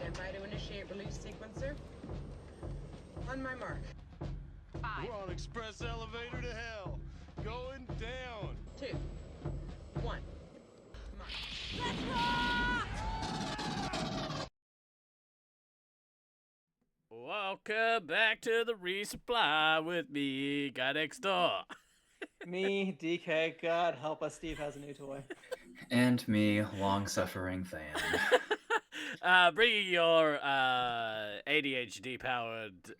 Stand by to initiate release sequencer. On my mark. 5. We're on express elevator to hell. Going down. 2. 1. Mark. Let's rock! Welcome back to the Resupply with me, guy next door. Me, DK, God help us, Steve has a new toy. And me, long-suffering fan. Bringing your ADHD-powered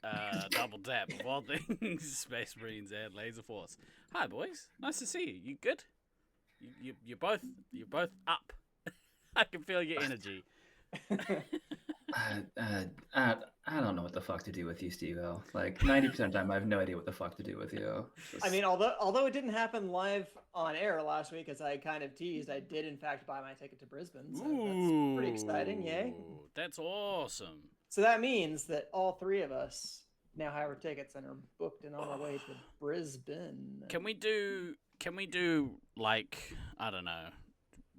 double tap of all things Space Marines and Laser Force. Hi, boys. Nice to see you. You good? You're both up. I can feel your energy. I don't know what the fuck to do with you, Steve-O. Like, 90% of the time, I have no idea what the fuck to do with you. I mean, although it didn't happen live on air last week, as I kind of teased, I did in fact buy my ticket to Brisbane, so that's pretty exciting, yay. That's awesome. So that means that all three of us now have our tickets and are booked and on our way to Brisbane. Can we do like, I don't know,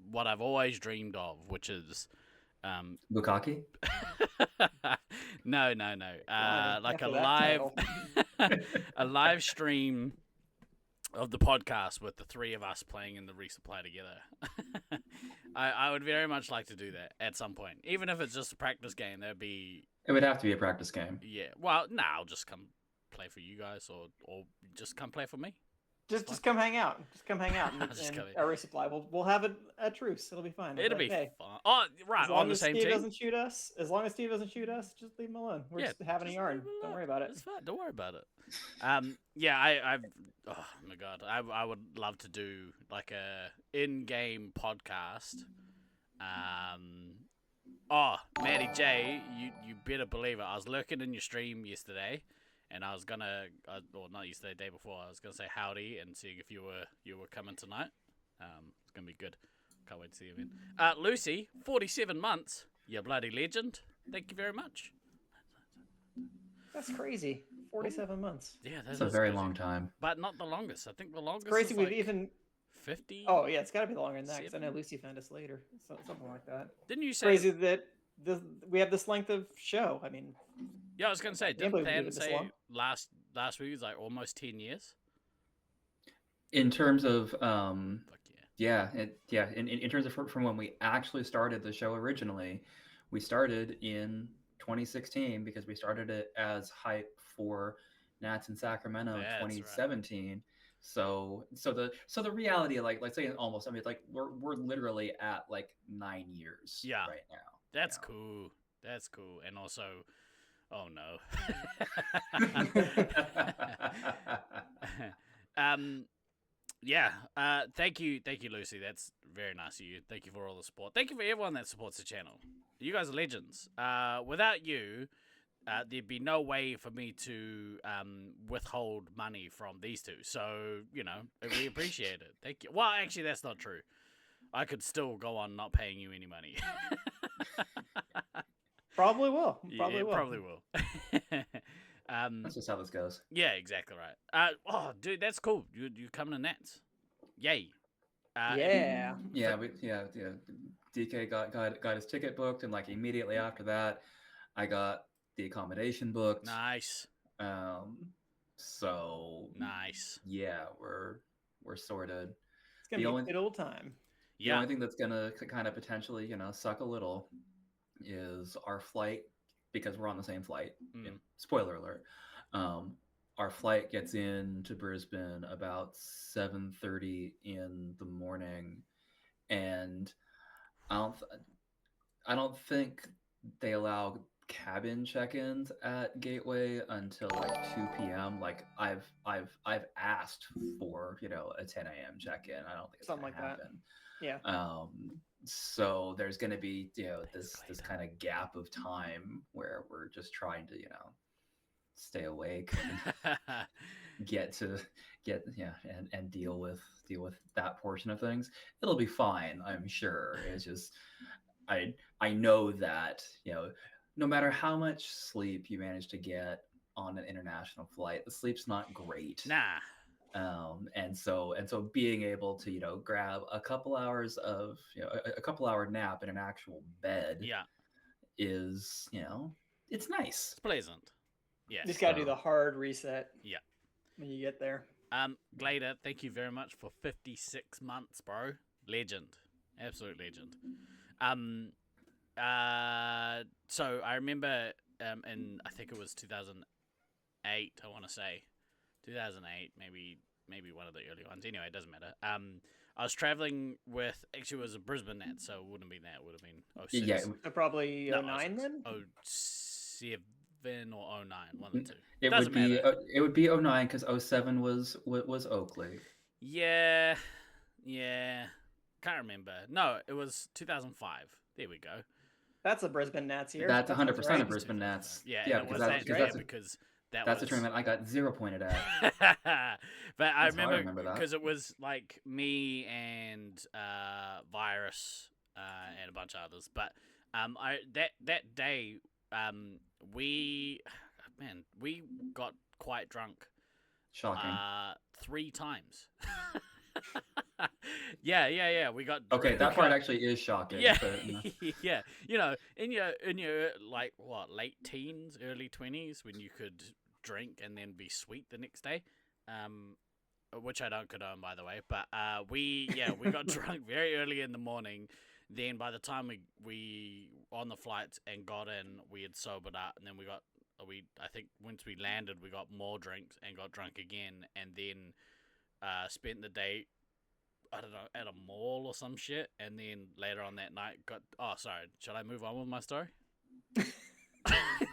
what I've always dreamed of, which is Bukkake? No. Like a live a live stream of the podcast with the three of us playing in the Resupply together. I would very much like to do that at some point. Even if it's just a practice game, that'd be... It would have to be a practice game. Yeah. Well, I'll just come play for you guys or just come play for me. Just come hang out. Just come hang out and our resupply. We'll have a truce. It'll be fine. It'll be fun. Oh, right, on the same team. As long as Steve doesn't shoot us, just leave him alone. We're just having a yarn. Don't worry about it. It's fine. Don't worry about it. Yeah, I've. Oh my god, I would love to do like a in-game podcast. Oh, Matty J, you better believe it. I was lurking in your stream yesterday. And I was gonna, or not yesterday, day before. I was gonna say howdy and seeing if you were coming tonight. It's gonna be good. Can't wait to see you again. Lucy, 47 months. You bloody legend. Thank you very much. That's crazy. 47 months. Yeah, that's a very long time. But not the longest. I think the longest. It's crazy. Is We've like even 50. Oh yeah, it's got to be longer than that. Because I know Lucy found us later, something like that. Didn't you say crazy that we have this length of show? I mean. Yeah, I was gonna say, didn't Pan say last week was like almost 10 years? In terms of Fuck yeah. In terms of from when we actually started the show originally, we started in 2016 because we started it as hype for Nats in Sacramento in 2017. Right. So the reality, like let's say almost, I mean, like we're literally at like 9 years right now. That's cool. That's cool. And also, oh no. Yeah. Thank you, Lucy. That's very nice of you. Thank you for all the support. Thank you for everyone that supports the channel. You guys are legends. Without you, there'd be no way for me to withhold money from these two. So, we appreciate it. Thank you. Well, actually, that's not true. I could still go on not paying you any money. Probably will. Probably will. That's just how this goes. Yeah, exactly right. Oh, dude, that's cool. You coming to Nats? Yay. Yeah. DK got his ticket booked, and like immediately after that, I got the accommodation booked. Nice. So nice. Yeah, we're sorted. It's gonna be a good old time. The only thing that's gonna kind of potentially, suck a little is our flight, because we're on the same flight. Spoiler alert. Our flight gets into Brisbane about 7:30 in the morning, and I don't think they allow cabin check-ins at Gateway until like 2 p.m. Like I've asked for a 10 a.m. check-in. I don't think it's something gonna like happen. That. Yeah. So there's going to be this kind of gap of time where we're just trying to stay awake and and deal with that portion of things. It'll be fine, I'm sure. It's just I know that no matter how much sleep you manage to get on an international flight, the sleep's not great. Nah. And so being able to grab a couple hours of a couple hour nap in an actual bed is, it's nice. It's pleasant. Yes. You just gotta do the hard reset. Yeah. When you get there. Glader, thank you very much for 56 months, bro. Legend. Absolute legend. So I remember in, I think it was 2008, I want to say. 2008, maybe one of the early ones. Anyway, it doesn't matter. I was traveling with, actually it was a Brisbane net, so it wouldn't have been that. It would have been 06. Yeah, So probably No, 09 then? 07 or 09, one of the two. it Doesn't would be matter. it would be 09 because 07 was Oakley. Yeah. Can't remember. No, it was 2005. There we go. That's a Brisbane Nats year. That's 100% right. a Brisbane Nats. Yeah, yeah, it because was that's because that that's was a tournament I got 0 pointed at. But I That's how I remember remember that. because it was like me and Virus and a bunch of others. But that day we got quite drunk. Shocking. 3 times. Yeah. We got Okay, that part actually is shocking. Yeah, But, yeah. In your like what, late teens, early 20s, when you could drink and then be sweet the next day, which I don't condone, by the way. But we got drunk very early in the morning. Then by the time we on the flight and got in, we had sobered up, and then I think once we landed, we got more drinks and got drunk again, and then spent the day, I don't know, at a mall or some shit, and then later on that night sorry, should I move on with my story?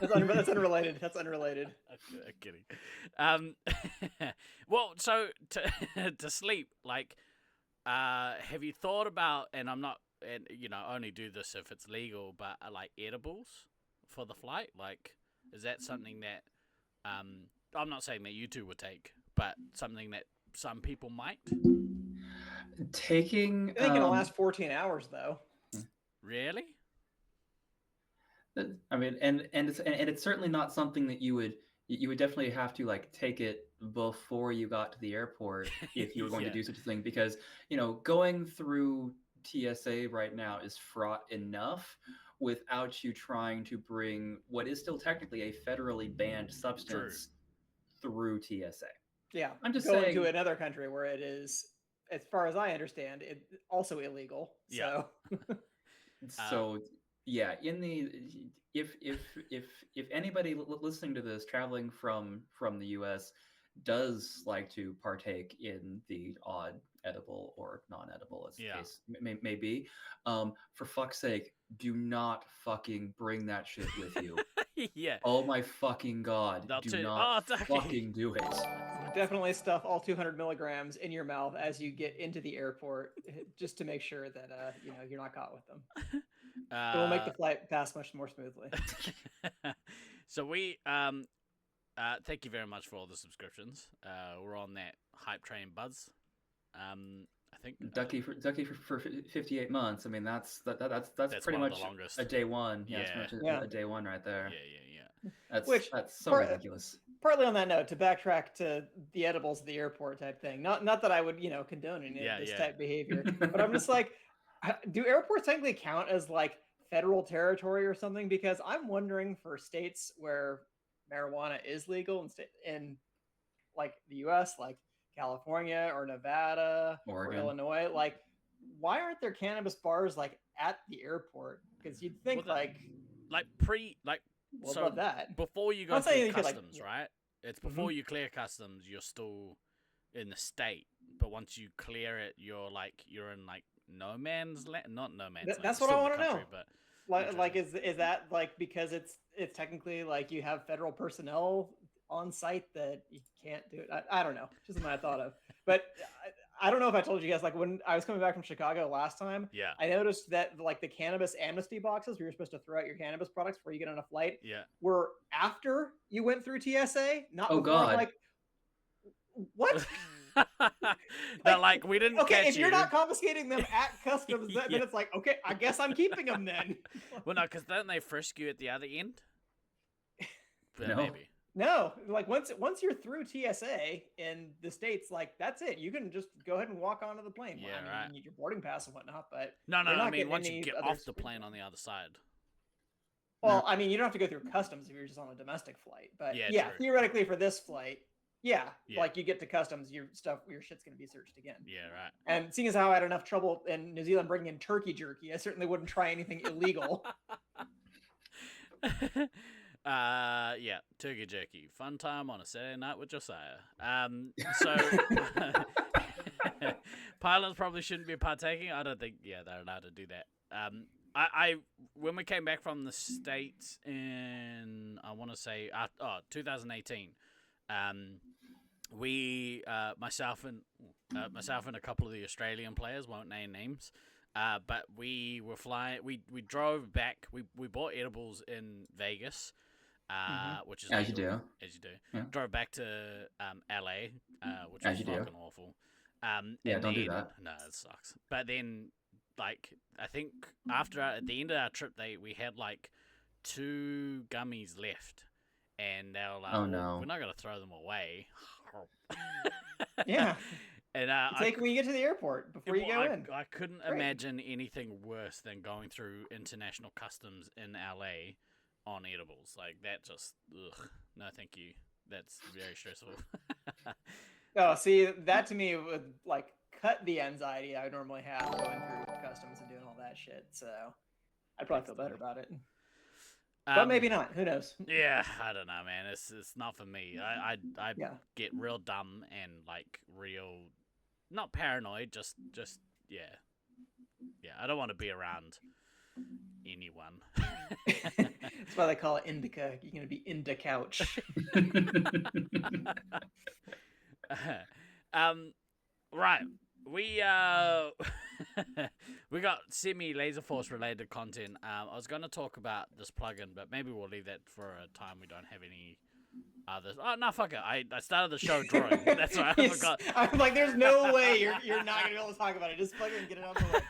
That's unrelated. That's unrelated. I'm kidding. Well, so to sleep, like, have you thought about, and I'm not, and only do this if it's legal, but like edibles for the flight? Like, is that something that, I'm not saying that you two would take, but something that some people might? taking I think it'll last 14 hours though. Really? I mean, and it's certainly not something that you would definitely have to like take it before you got to the airport if you were going to do such a thing, because going through TSA right now is fraught enough without you trying to bring what is still technically a federally banned substance through TSA. Yeah, I'm just going saying, to another country where it is, as far as I understand, it also illegal. Yeah. So yeah, in the if anybody listening to this traveling from the US does like to partake in the odd edible or non-edible, as the case may be, for fuck's sake, do not fucking bring that shit with you. Yeah. Oh my fucking god, do not fucking do it. Definitely stuff all 200 milligrams in your mouth as you get into the airport, just to make sure that you're not caught with them. It will make the flight pass much more smoothly. So we thank you very much for all the subscriptions. We're on that hype train buzz. I think Ducky for 58 months. I mean, that's pretty much the longest. a day one. Yeah, Yeah. it's pretty much a day one right there. Yeah. That's so ridiculous. Partly on that note, to backtrack to the edibles at the airport type thing. Not that I would condone any of this type behavior, but I'm just like, do airports technically count as like federal territory or something? Because I'm wondering, for states where marijuana is legal in like the U.S., like California or Nevada Oregon, or Illinois, like, why aren't there cannabis bars like at the airport? Because you'd think so that before you go through customs, right? It's before you clear customs, you're still in the state, but once you clear it, you're in like no man's land, not no man's land. That's what I want to know. But like is that like because it's technically like you have federal personnel on site that you can't do it? I don't know, just something I thought of. But I don't know if I told you guys, like when I was coming back from Chicago last time, I noticed that like the cannabis amnesty boxes where you're supposed to throw out your cannabis products before you get on a flight were after you went through TSA, not before. God. Like, what? They're like, we didn't catch if you're not confiscating them at customs, then it's like, okay, I guess I'm keeping them then. Well, no, because don't they frisk you at the other end? But no. Maybe. No, like once you're through TSA in the States, like that's it. You can just go ahead and walk onto the plane. Yeah, right. You need your boarding pass and whatnot, but no. I mean, once you get off the plane on the other side. Well, I mean, you don't have to go through customs if you're just on a domestic flight, but Yeah, yeah, true. theoretically for this flight, yeah, Yeah. like you get to customs, your shit's gonna be searched again. Yeah, right. And seeing as how I had enough trouble in New Zealand bringing in turkey jerky, I certainly wouldn't try anything illegal. Yeah, turkey jerky. Fun time on a Saturday night with Josiah. So pilots probably shouldn't be partaking. I don't think, they're allowed to do that. I when we came back from the States in, I want to say, 2018, we, myself and a couple of the Australian players, won't name names, but we were flying, we drove back, we bought edibles in Vegas, which is As you legal, do. as you do. Yeah. Drove back to LA, which As was you do. fucking awful. Yeah, and don't do then- that. No, it sucks. But then, like, I think at the end of our trip, we had like 2 gummies left, and they were like, Oh, no. we're not gonna throw them away. Yeah. And Take when you get to the airport before you go in. I couldn't Great. imagine anything worse than going through international customs in LA on edibles. Like, that just, ugh, no thank you. That's very stressful. Oh, see, that to me would like cut the anxiety I would normally have going through customs and doing all that shit. So I'd probably feel better about it. But maybe not. Who knows? Yeah, I don't know, man. It's not for me. I Yeah. get real dumb and like real, not paranoid. Just yeah. I don't want to be around anyone. That's why they call it indica. You're gonna be into couch. Right. We we got semi Laser Force related content. I was going to talk about this plugin, but maybe we'll leave that for a time we don't have any others. Oh no, fuck it. I started the show drawing. That's why I forgot. I'm like, there's no way you're not gonna be able to talk about it. Just fucking get it out the way.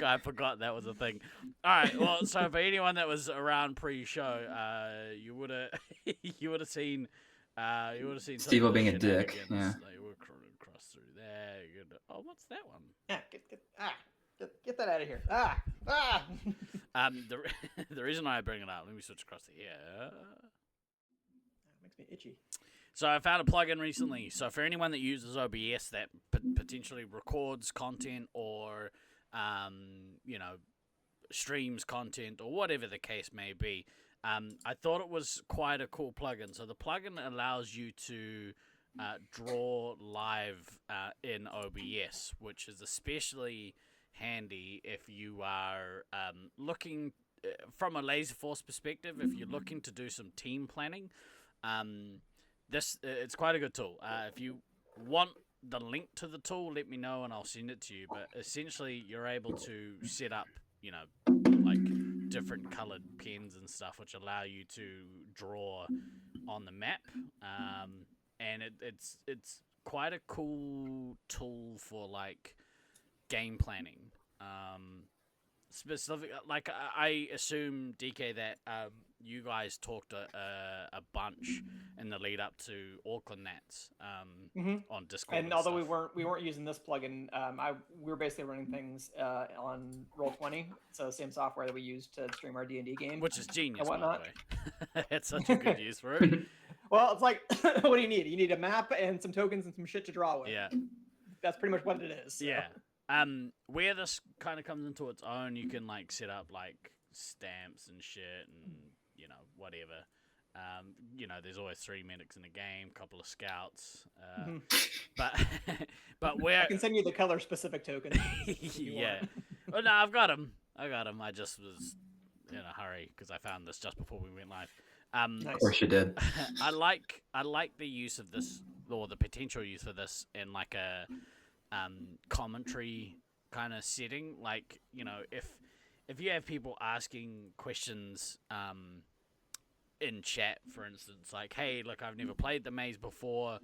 I forgot that was a thing. All right. Well, so for anyone that was around pre-show, you would have seen. Steve-O being a dick, shenanigans. yeah. Like, we're cross through there. Oh, what's that one? Yeah, get that out of here. The reason I bring it up, let me switch across to here. Makes me itchy. So I found a plugin recently. So for anyone that uses OBS that potentially records content or, streams content or whatever the case may be, I thought it was quite a cool plugin. So the plugin allows you to draw live in OBS, which is especially handy if you are looking from a Laser Force perspective. If you're looking to do some team planning, it's quite a good tool. If you want the link to the tool, let me know and I'll send it to you. But essentially, you're able to set up, like different colored pens and stuff, which allow you to draw on the map. And it's quite a cool tool for like game planning. Specific, like I assume, DK, that you guys talked a bunch in the lead up to Auckland Nats on Discord. And although we weren't using this plugin, we were basically running things on Roll20, so same software that we used to stream our D&D game, which is genius, and by the whatnot. way. It's such a good use for it. Well, it's like, what do you need? You need a map and some tokens and some shit to draw with. Yeah. That's pretty much what it is. So. Yeah. Where this kind of comes into its own, you can like set up like stamps and shit and whatever. There's always 3 medics in the game, couple of scouts. But where I can send you the color specific tokens. yeah. Well, no, I've got them. I just was in a hurry because I found this just before we went live. Nice. Of course you did. I like the use of this, or the potential use for this in like a commentary kind of setting. Like, if you have people asking questions in chat, for instance, like, hey, look, I've never played the maze before.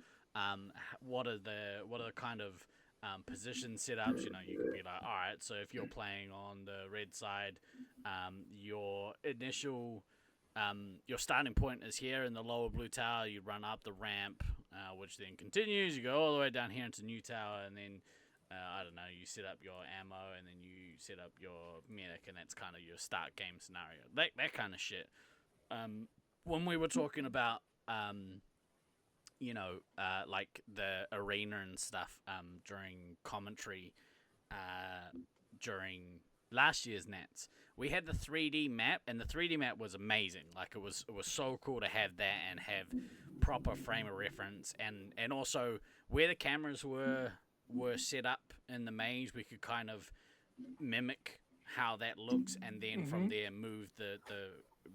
What are the kind of position setups? You could be like, all right, so if you're playing on the red side, your initial your starting point is here in the lower blue tower. You run up the ramp, which then continues. You go all the way down here into new tower, and then you set up your ammo, and then you set up your medic, and that's kind of your start game scenario. That kind of shit. when we were talking about like the arena and stuff during commentary during last year's Nats, we had the 3D map, and the 3D map was amazing. Like it was so cool to have that and have proper frame of reference, and also where the cameras were set up in the maze, we could kind of mimic how that looks, and then from there move the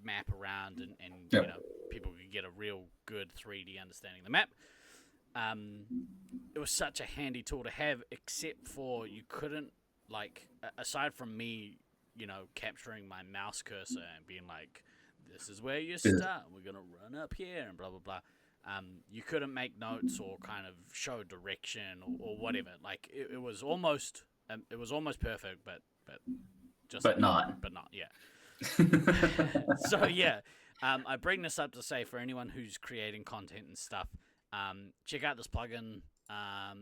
map around, and Yep. you know, people could get a real good 3D understanding of the map. It was such a handy tool to have, except for you couldn't, like, aside from me, you know, capturing my mouse cursor and being like, this is where you start, we're gonna run up here and blah blah blah. You couldn't make notes or kind of show direction or whatever. Like it was almost perfect, but not, yeah. So yeah, I bring this up to say, for anyone who's creating content and stuff, check out this plugin.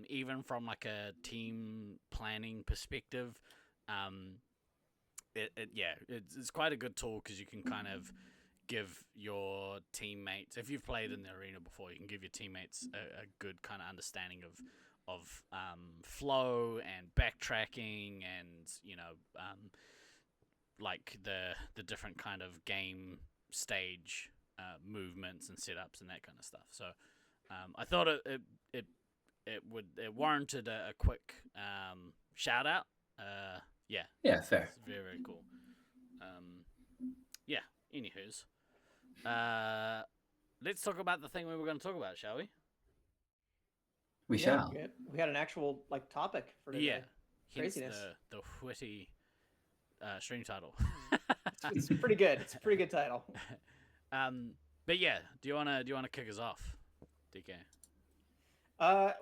Even from like a team planning perspective, it's quite a good tool, because you can kind of give your teammates, if you've played in the arena before, you can give your teammates a good kind of understanding of flow and backtracking, and you know, like the different kind of game stage movements and setups and that kind of stuff. So I thought it warranted a quick shout out. Yeah, fair. It's very, very cool. Anywho's, let's talk about the thing we were going to talk about, shall we? We shall. We had an actual like topic for today. Yeah, hence Craziness. the witty stream title. It's pretty good. It's a pretty good title. But yeah, do you wanna kick us off, DK?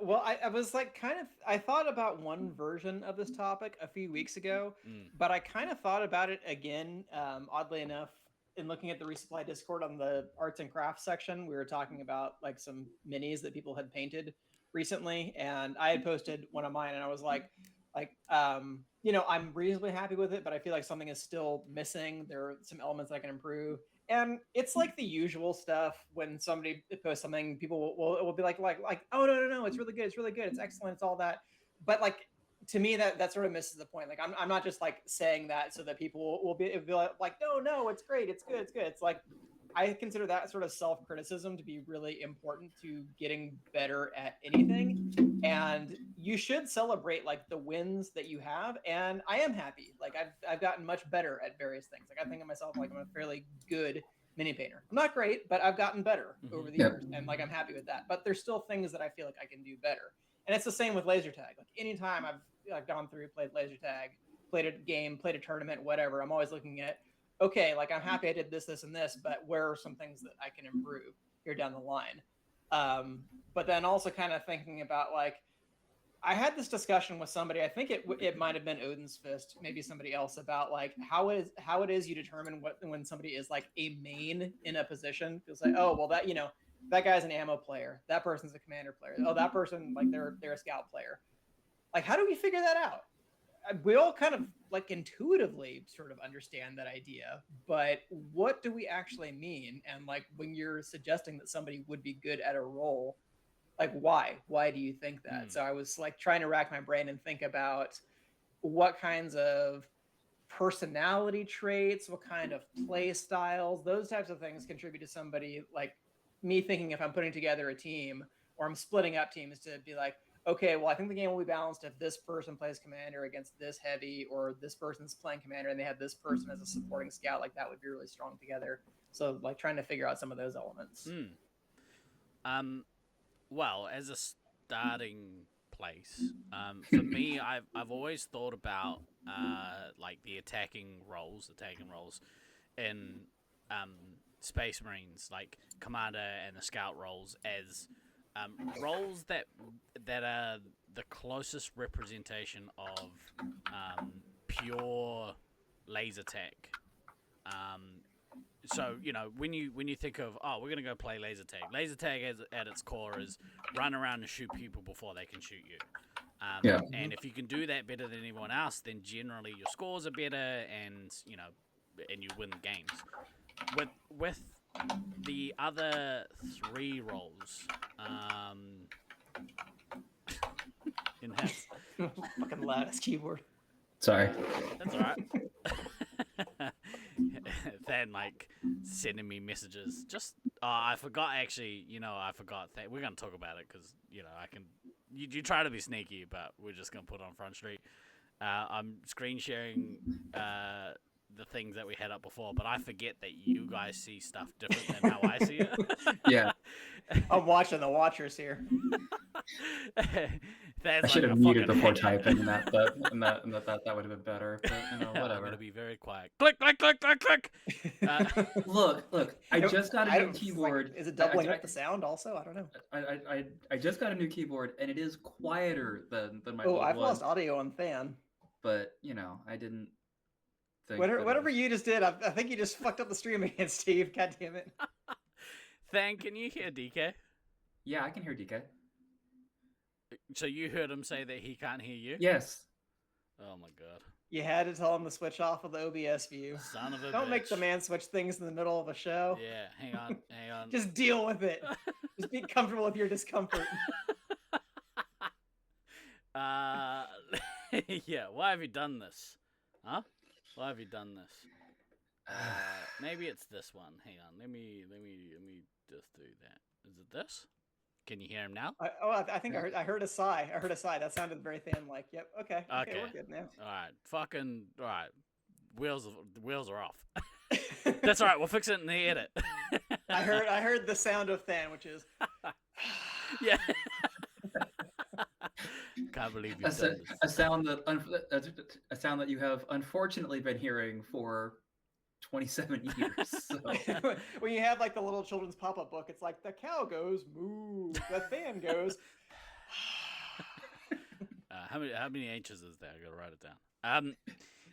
Well, I was like I thought about one version of this topic a few weeks ago, but I kind of thought about it again, oddly enough, in looking at the Resupply Discord on the arts and crafts section. We were talking about like some minis that people had painted recently, and I had posted one of mine, and I was like, you know, I'm reasonably happy with it, but I feel like something is still missing. There are some elements I can improve. And it's like the usual stuff when somebody posts something, people will be like, oh no, it's really good, it's excellent, it's all that. But like, to me, that sort of misses the point. Like, I'm not just like saying that so that people will be like, no, it's great, it's good. It's like, I consider that sort of self-criticism to be really important to getting better at anything. And you should celebrate like the wins that you have. And I am happy. Like I've gotten much better at various things. Like I think of myself like I'm a fairly good mini painter. I'm not great, but I've gotten better over the years. And like I'm happy with that. But there's still things that I feel like I can do better. And it's the same with laser tag. Like anytime I've gone through, played laser tag, played a game, played a tournament, whatever, I'm always looking at, okay, like I'm happy I did this, and this, but where are some things that I can improve here down the line? But then also kind of thinking about like, I had this discussion with somebody, I think it might have been Odin's Fist, maybe somebody else, about like how it is you determine when somebody is like a main in a position. It's like, oh, well, that, you know, that guy's an ammo player, that person's a commander player, oh, that person, like they're a scout player. Like, how do we figure that out? We all kind of like intuitively sort of understand that idea, but what do we actually mean? And like when you're suggesting that somebody would be good at a role, like why do you think that? So I was like trying to rack my brain and think about what kinds of personality traits, what kind of play styles, those types of things contribute to somebody like me thinking if I'm putting together a team or I'm splitting up teams to be like, okay, well, I think the game will be balanced if this person plays commander against this heavy, or this person's playing commander and they have this person as a supporting scout. Like that would be really strong together. So like trying to figure out some of those elements. Well, as a starting place, for me, I've always thought about like the attacking roles in Space Marines, like commander and the scout roles, as roles that are the closest representation of pure laser tag. So you know, when you think of, oh, we're gonna go play laser tag at its core is run around and shoot people before they can shoot you. And if you can do that better than anyone else, then generally your scores are better, and you know, and you win games. With the other 3 roles, enhance. Fucking loudest keyboard. Sorry. That's all right. Then like sending me messages. Just I forgot actually. I forgot. We're gonna talk about it because I can. You try to be sneaky, but we're just gonna put on Front Street. I'm screen sharing the things that we had up before, but I forget that you guys see stuff different than how I see it. Yeah. I'm watching the Watchers here. I should have muted before typing that, but that would have been better. But whatever. I'm gonna be very quiet. Click, click, click, click, click. Look! I just got a new keyboard. Is it doubling up the sound also? I don't know. I just got a new keyboard, and it is quieter than my Oh, old I've one. lost audio on Fan. But I didn't think Whatever you just did, I think you just fucked up the stream again, Steve. God damn it. Thank, can you hear DK? Yeah, I can hear DK. So you heard him say that he can't hear you? Yes. Oh my god. You had to tell him to switch off of the OBS view. Son of a Don't make bitch. the man switch things in the middle of a show. Yeah, hang on. Just deal with it. Just be comfortable with your discomfort. Yeah, why have you done this? Huh? Why have you done this? Maybe it's this one. Hang on. Let me just do that. Is it this? Can you hear him now? I think I heard a sigh. I heard a sigh. That sounded very thin. Like, yep, okay, Okay. we're good now. All right. Wheels are off. That's all right. We'll fix it in the edit. I heard the sound of Than, which is yeah. Can't believe you've done this. A sound that you have unfortunately been hearing for 27 years. So. When you have like the little children's pop-up book, it's like the cow goes moo, the Fan goes. How many H's is there? I gotta write it down.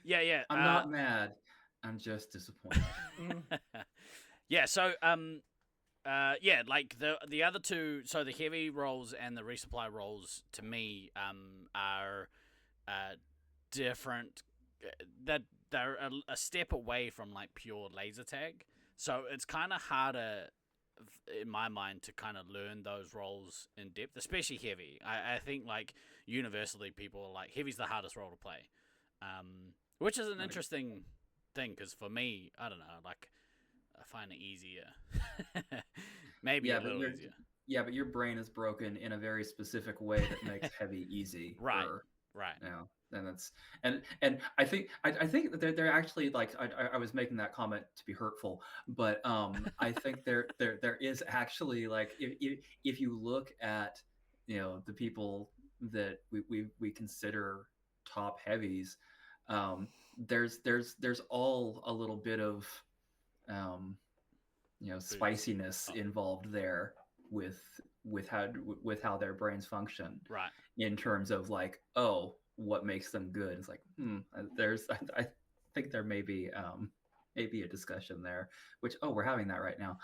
Yeah. I'm not mad. I'm just disappointed. Yeah. So like the other 2, so the heavy rolls and the resupply rolls to me are different. That they're a step away from like pure laser tag, so it's kind of harder in my mind to kind of learn those roles in depth, especially heavy. I think like universally people are like heavy's the hardest role to play, which is an interesting thing because for me, I don't know, like I find it easier. Maybe a little easier. Yeah, but your brain is broken in a very specific way that makes heavy easy. Right. And that's and I think that they're actually like I was making that comment to be hurtful, but I think there is actually like if you look at the people that we consider top heavies, there's all a little bit of spiciness involved there with how their brains function, right, in terms of like, what makes them good. It's like I think there may be a discussion there, which we're having that right now.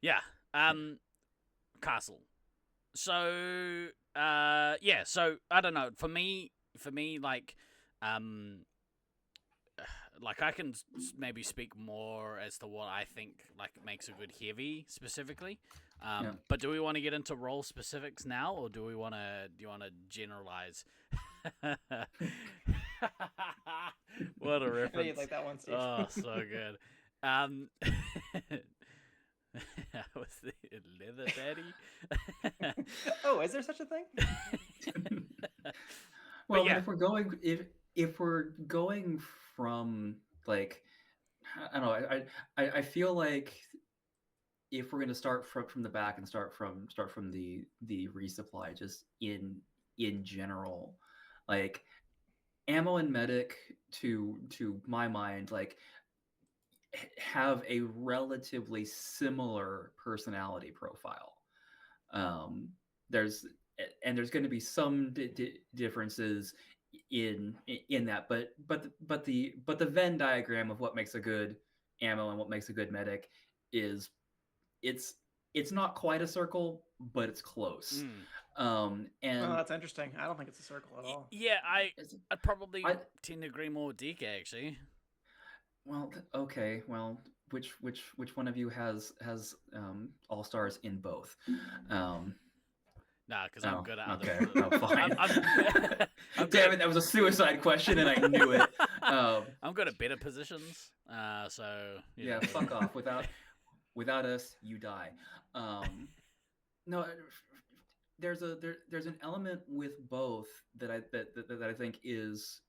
Yeah. Castle. So so I don't know, for me like I can maybe speak more as to what I think like makes a good heavy specifically. But do we want to get into role specifics now, or do you want to generalize? What a reference! I know you'd like that one, Steve. Oh, so good. Was the leather daddy? Oh, is there such a thing? Well, yeah. if we're going from like, I don't know, I feel like if we're going to start from the back and start from the resupply, just in general, like ammo and medic to my mind, like have a relatively similar personality profile. There's going to be some differences in that, but the Venn diagram of what makes a good ammo and what makes a good medic is it's not quite a circle, but it's close. And that's interesting. I don't think it's a circle at all. Yeah, I'd probably tend to agree more with DK actually. Well, okay, well, which one of you has all stars in both? Nah, because I'm good at other. Okay, no, fine. I'm Damn good it, that was a suicide question, and I knew it. I'm good at better positions. So yeah, know. fuck off. Without us, you die. No, there's an element with both that I think is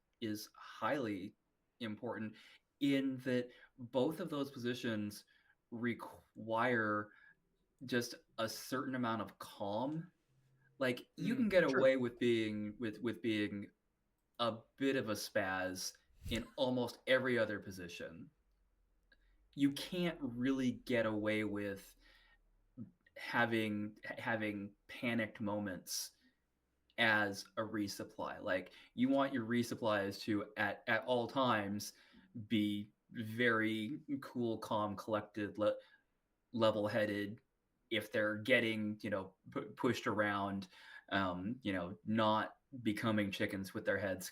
highly important, in that both of those positions require just a certain amount of calm. Like you can get away with being being a bit of a spaz in almost every other position. You can't really get away with having panicked moments as a resupply. Like you want your resupplies to at all times be very cool, calm, collected, level-headed. If they're getting pushed around, not becoming chickens with their heads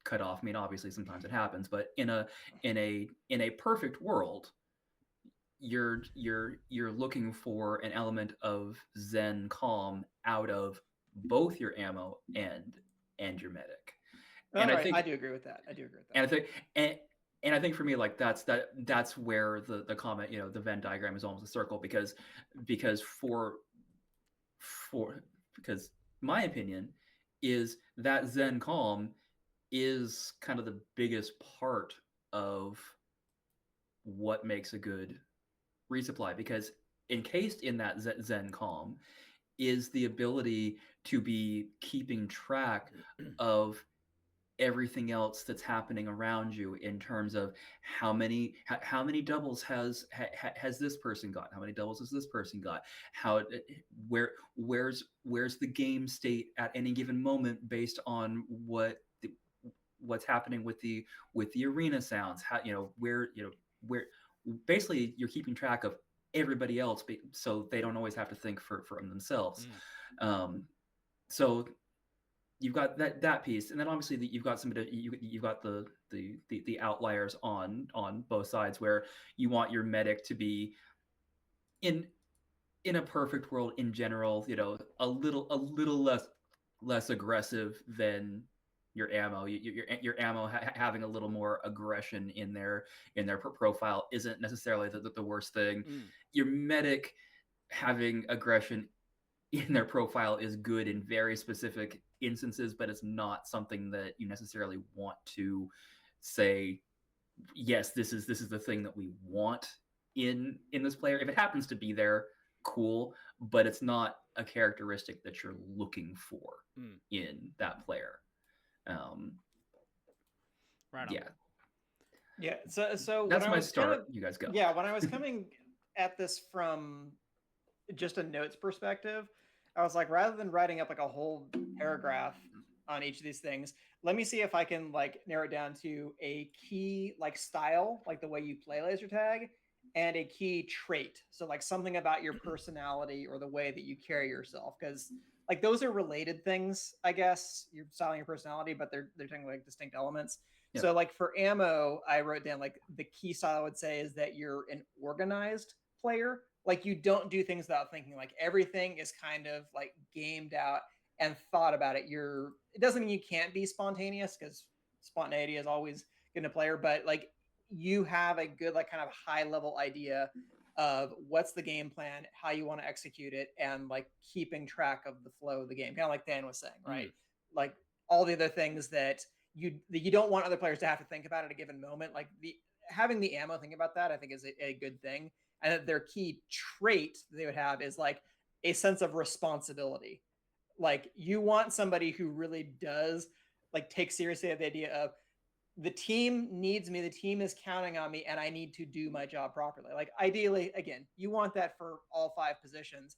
cut off. I mean, obviously sometimes it happens, but in a perfect world, you're looking for an element of zen calm out of both your ammo and your medic. And I think I do agree with that. And I think and I think for me, like that's where the comment, the Venn diagram is almost a circle, because my opinion is that zen calm is kind of the biggest part of what makes a good resupply, because encased in that zen calm is the ability to be keeping track of everything else that's happening around you, in terms of how many doubles has this person got, how many doubles has this person got, where's the game state at any given moment based on what's happening with the arena sounds, how where basically you're keeping track of everybody else, so they don't always have to think for themselves. So you've got that piece, and then obviously you've got you've got the outliers on both sides, where you want your medic to be in a perfect world in general, a little less aggressive than your ammo. Your ammo having a little more aggression in their profile isn't necessarily the worst thing. Your medic having aggression in their profile is good in very specific instances, but it's not something that you necessarily want to say, yes, this is the thing that we want in this player. If it happens to be there, cool, but it's not a characteristic that you're looking for in that player. Right on. Yeah. So that's my start. You guys go. Yeah, when I was coming at this from just a notes perspective, I was like, rather than writing up like a whole paragraph on each of these things, let me see if I can like narrow it down to a key like style, like the way you play laser tag, and a key trait. So like something about your personality or the way that you carry yourself, because like those are related things, I guess. Your style and your personality, but they're technically like distinct elements. Yep. So like for ammo, I wrote down like the key style I would say is that you're an organized player. Like you don't do things without thinking. Like everything is kind of like gamed out and thought about it. It doesn't mean you can't be spontaneous, because spontaneity is always good in a player, but like you have a good like kind of high level idea of what's the game plan, how you want to execute it, and like keeping track of the flow of the game. Kind of like Dan was saying, right? Like all the other things that you don't want other players to have to think about at a given moment. Like having the ammo think about that, I think is a good thing. And that their key trait they would have is like a sense of responsibility. Like you want somebody who really does like take seriously the idea of the team needs me, the team is counting on me, and I need to do my job properly. Like ideally, again, you want that for all 5 positions.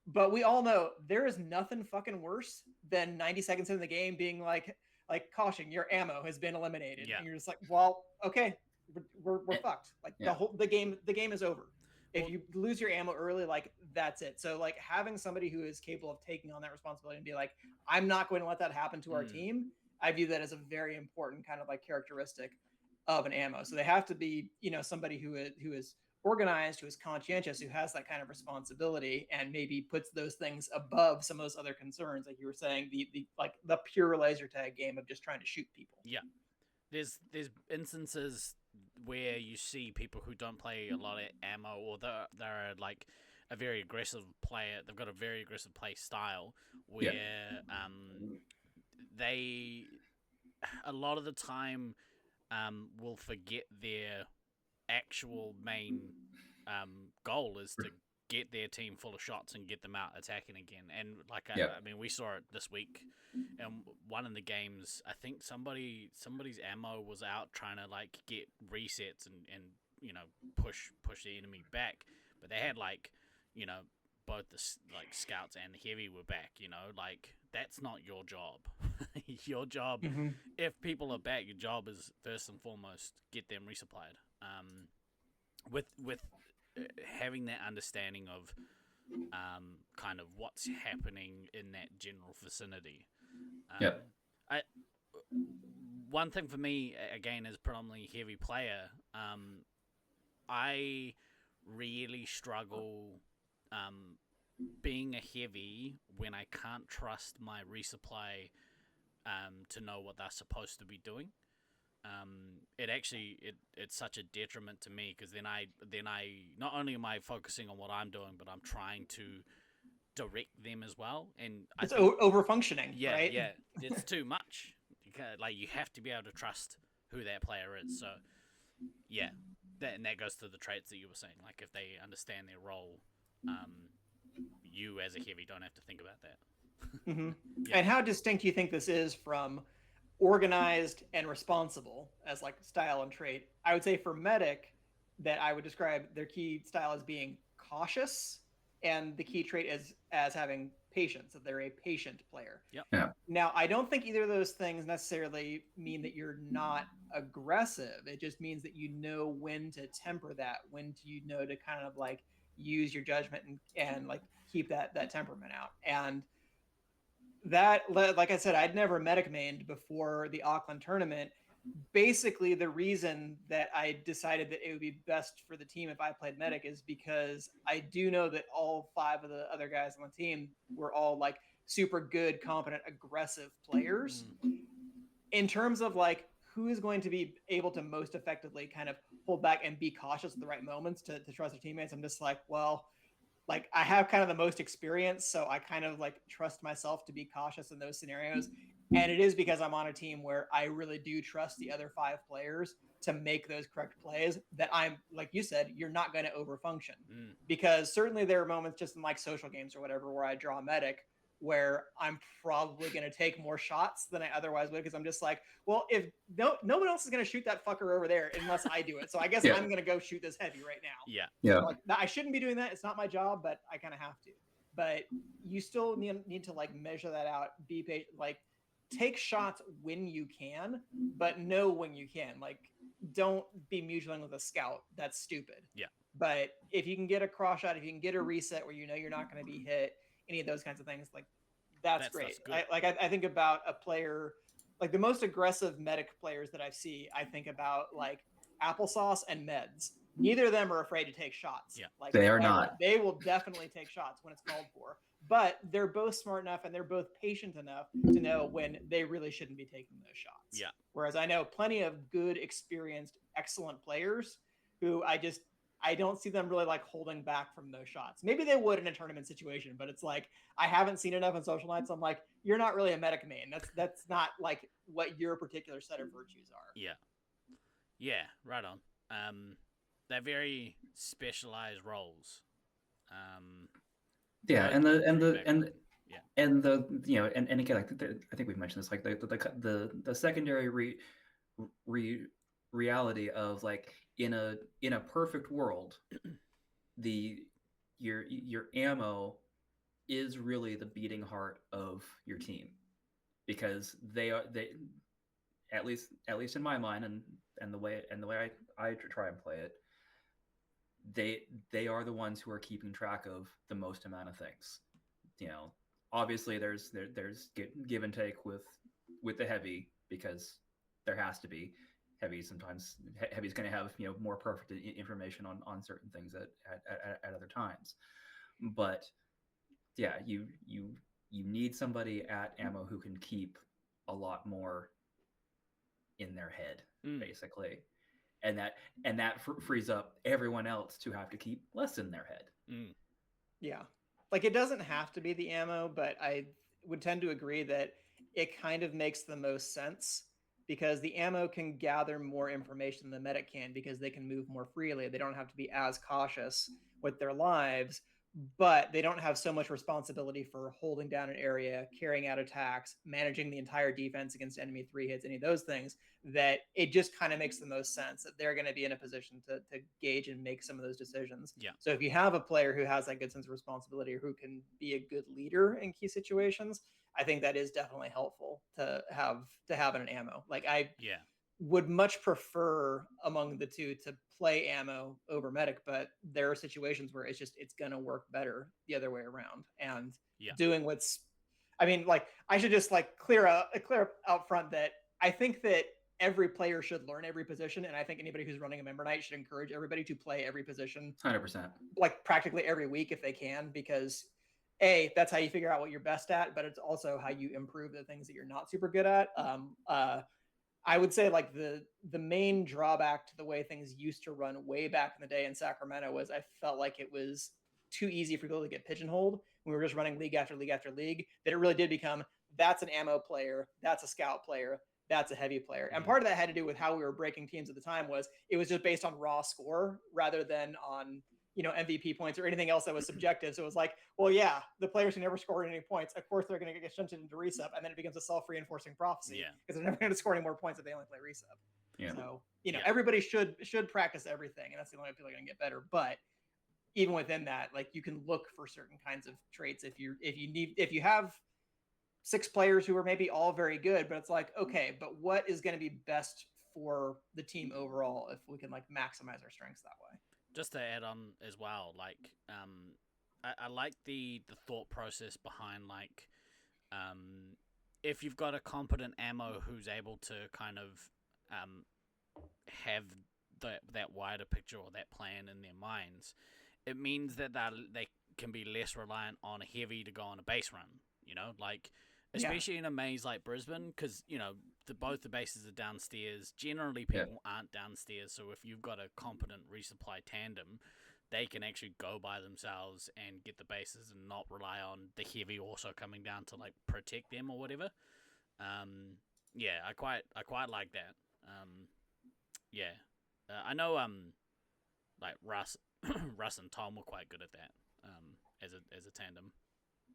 But we all know there is nothing fucking worse than 90 seconds in the game being like caution, your ammo has been eliminated. Yeah. And you're just like, well, okay, we're fucked. Like the game is over. If you lose your ammo early, like that's it. So like having somebody who is capable of taking on that responsibility and be like, I'm not going to let that happen to our team. I view that as a very important kind of like characteristic. of an ammo. So they have to be, somebody who is organized, who is conscientious, who has that kind of responsibility, and maybe puts those things above some of those other concerns, like you were saying, the pure laser tag game of just trying to shoot people. Yeah, there's instances where you see people who don't play a lot of ammo, or they're like a very aggressive player. They've got a very aggressive play style where they a lot of the time will forget their actual main goal is to get their team full of shots and get them out attacking again. And like I mean, we saw it this week, and one of the games, I think somebody's ammo was out trying to like get resets and push the enemy back, but they had both the scouts and the heavy were back. Like that's not your job. Your job, if people are back, your job is first and foremost get them resupplied. With having that understanding of kind of what's happening in that general vicinity. One thing for me, again, as predominantly heavy player, I really struggle being a heavy when I can't trust my resupply to know what they're supposed to be doing. It's such a detriment to me, because then I not only am I focusing on what I'm doing, but I'm trying to direct them as well, and it's over functioning. Yeah, right? Yeah, it's too much. You have to be able to trust who that player is. So yeah, that goes to the traits that you were saying. Like if they understand their role, you as a heavy don't have to think about that. And how distinct do you think this is from organized and responsible as like style and trait? I would say for medic, that I would describe their key style as being cautious, and the key trait is as having patience, that they're a patient player. Now, I don't think either of those things necessarily mean that you're not aggressive. It just means that you know when to temper that, when to kind of like use your judgment and like keep that temperament out. And that, like I said, I'd never medic mained before the Auckland tournament. Basically, the reason that I decided that it would be best for the team if I played medic is because I do know that all 5 of the other guys on the team were all like super good, competent, aggressive players. In terms of like who is going to be able to most effectively kind of hold back and be cautious at the right moments to trust their teammates, I'm just like, well, like I have kind of the most experience, so I kind of like trust myself to be cautious in those scenarios. And it is because I'm on a team where I really do trust the other 5 players to make those correct plays, that I'm, like you said, you're not going to overfunction. Because certainly there are moments just in like social games or whatever where I draw a medic where I'm probably going to take more shots than I otherwise would, because I'm just like, well, if no one else is going to shoot that fucker over there unless I do it. So I guess I'm going to go shoot this heavy right now. So like, I shouldn't be doing that. It's not my job, but I kind of have to. But you still need to like measure that out, be patient, like take shots when you can, but know when you can. Like, don't be mutilating with a scout. That's stupid. But if you can get a cross shot, if you can get a reset where you're not going to be hit, any of those kinds of things, like that's great. I think about a player, like the most aggressive medic players that I see, I think about like Applesauce and Meds. Neither of them are afraid to take shots. Like they are not. They will definitely take shots when it's called for. But they're both smart enough and they're both patient enough to know when they really shouldn't be taking those shots. Whereas I know plenty of good, experienced, excellent players who I don't see them really like holding back from those shots. Maybe they would in a tournament situation, but it's like I haven't seen enough on social nights. So I'm like, you're not really a medic main. That's not like what your particular set of virtues are. Yeah, right on. They're very specialized roles. And again, like I think we've mentioned this, like the secondary reality of like in a perfect world, your ammo is really the beating heart of your team, because they at least in my mind and the way I try and play it, they are the ones who are keeping track of the most amount of things. Obviously there's give and take with the heavy, because there has to be, Heavy sometimes Heavy's going to have more perfect information on certain things at other times, but yeah, you need somebody at ammo who can keep a lot more in their head, basically, and that frees up everyone else to have to keep less in their head. Yeah, like it doesn't have to be the ammo, but I would tend to agree that it kind of makes the most sense because the ammo can gather more information than the medic can because they can move more freely. They don't have to be as cautious with their lives, but they don't have so much responsibility for holding down an area, carrying out attacks, managing the entire defense against enemy 3 hits, any of those things, that it just kind of makes the most sense that they're going to be in a position to gauge and make some of those decisions. Yeah. So if you have a player who has that good sense of responsibility or who can be a good leader in key situations, I think that is definitely helpful to have an ammo. Like I would much prefer among the two to play ammo over medic, but there are situations where it's going to work better the other way around. And doing like I should just like clear out front that I think that every player should learn every position, and I think anybody who's running a member night should encourage everybody to play every position 100%, like practically every week if they can, because that's how you figure out what you're best at, but it's also how you improve the things that you're not super good at. I would say like the main drawback to the way things used to run way back in the day in Sacramento was I felt like it was too easy for people to get pigeonholed when we were just running league after league after league, that it really did become that's an ammo player, that's a scout player, that's a heavy player. And part of that had to do with how we were breaking teams at the time was it was just based on raw score rather than on MVP points or anything else that was subjective. So it was like, well, yeah, the players who never scored any points, of course, they're going to get shunted into resup, and then it becomes a self-reinforcing prophecy because they're never going to score any more points if they only play resup. Yeah. So everybody should practice everything, and that's the only way people are going to get better. But even within that, like you can look for certain kinds of traits if you have 6 players who are maybe all very good, but it's like, okay, but what is going to be best for the team overall if we can like maximize our strengths that way? Just to add on as well, like, I like the thought process behind, like, if you've got a competent ammo who's able to kind of have that wider picture or that plan in their minds, it means that they can be less reliant on a heavy to go on a base run, like, especially in a maze like Brisbane, because, both the bases are downstairs. Generally, people aren't downstairs, so if you've got a competent resupply tandem, they can actually go by themselves and get the bases and not rely on the heavy also coming down to, like, protect them or whatever. I quite like that. I know, like, Russ and Tom were quite good at that, as a tandem.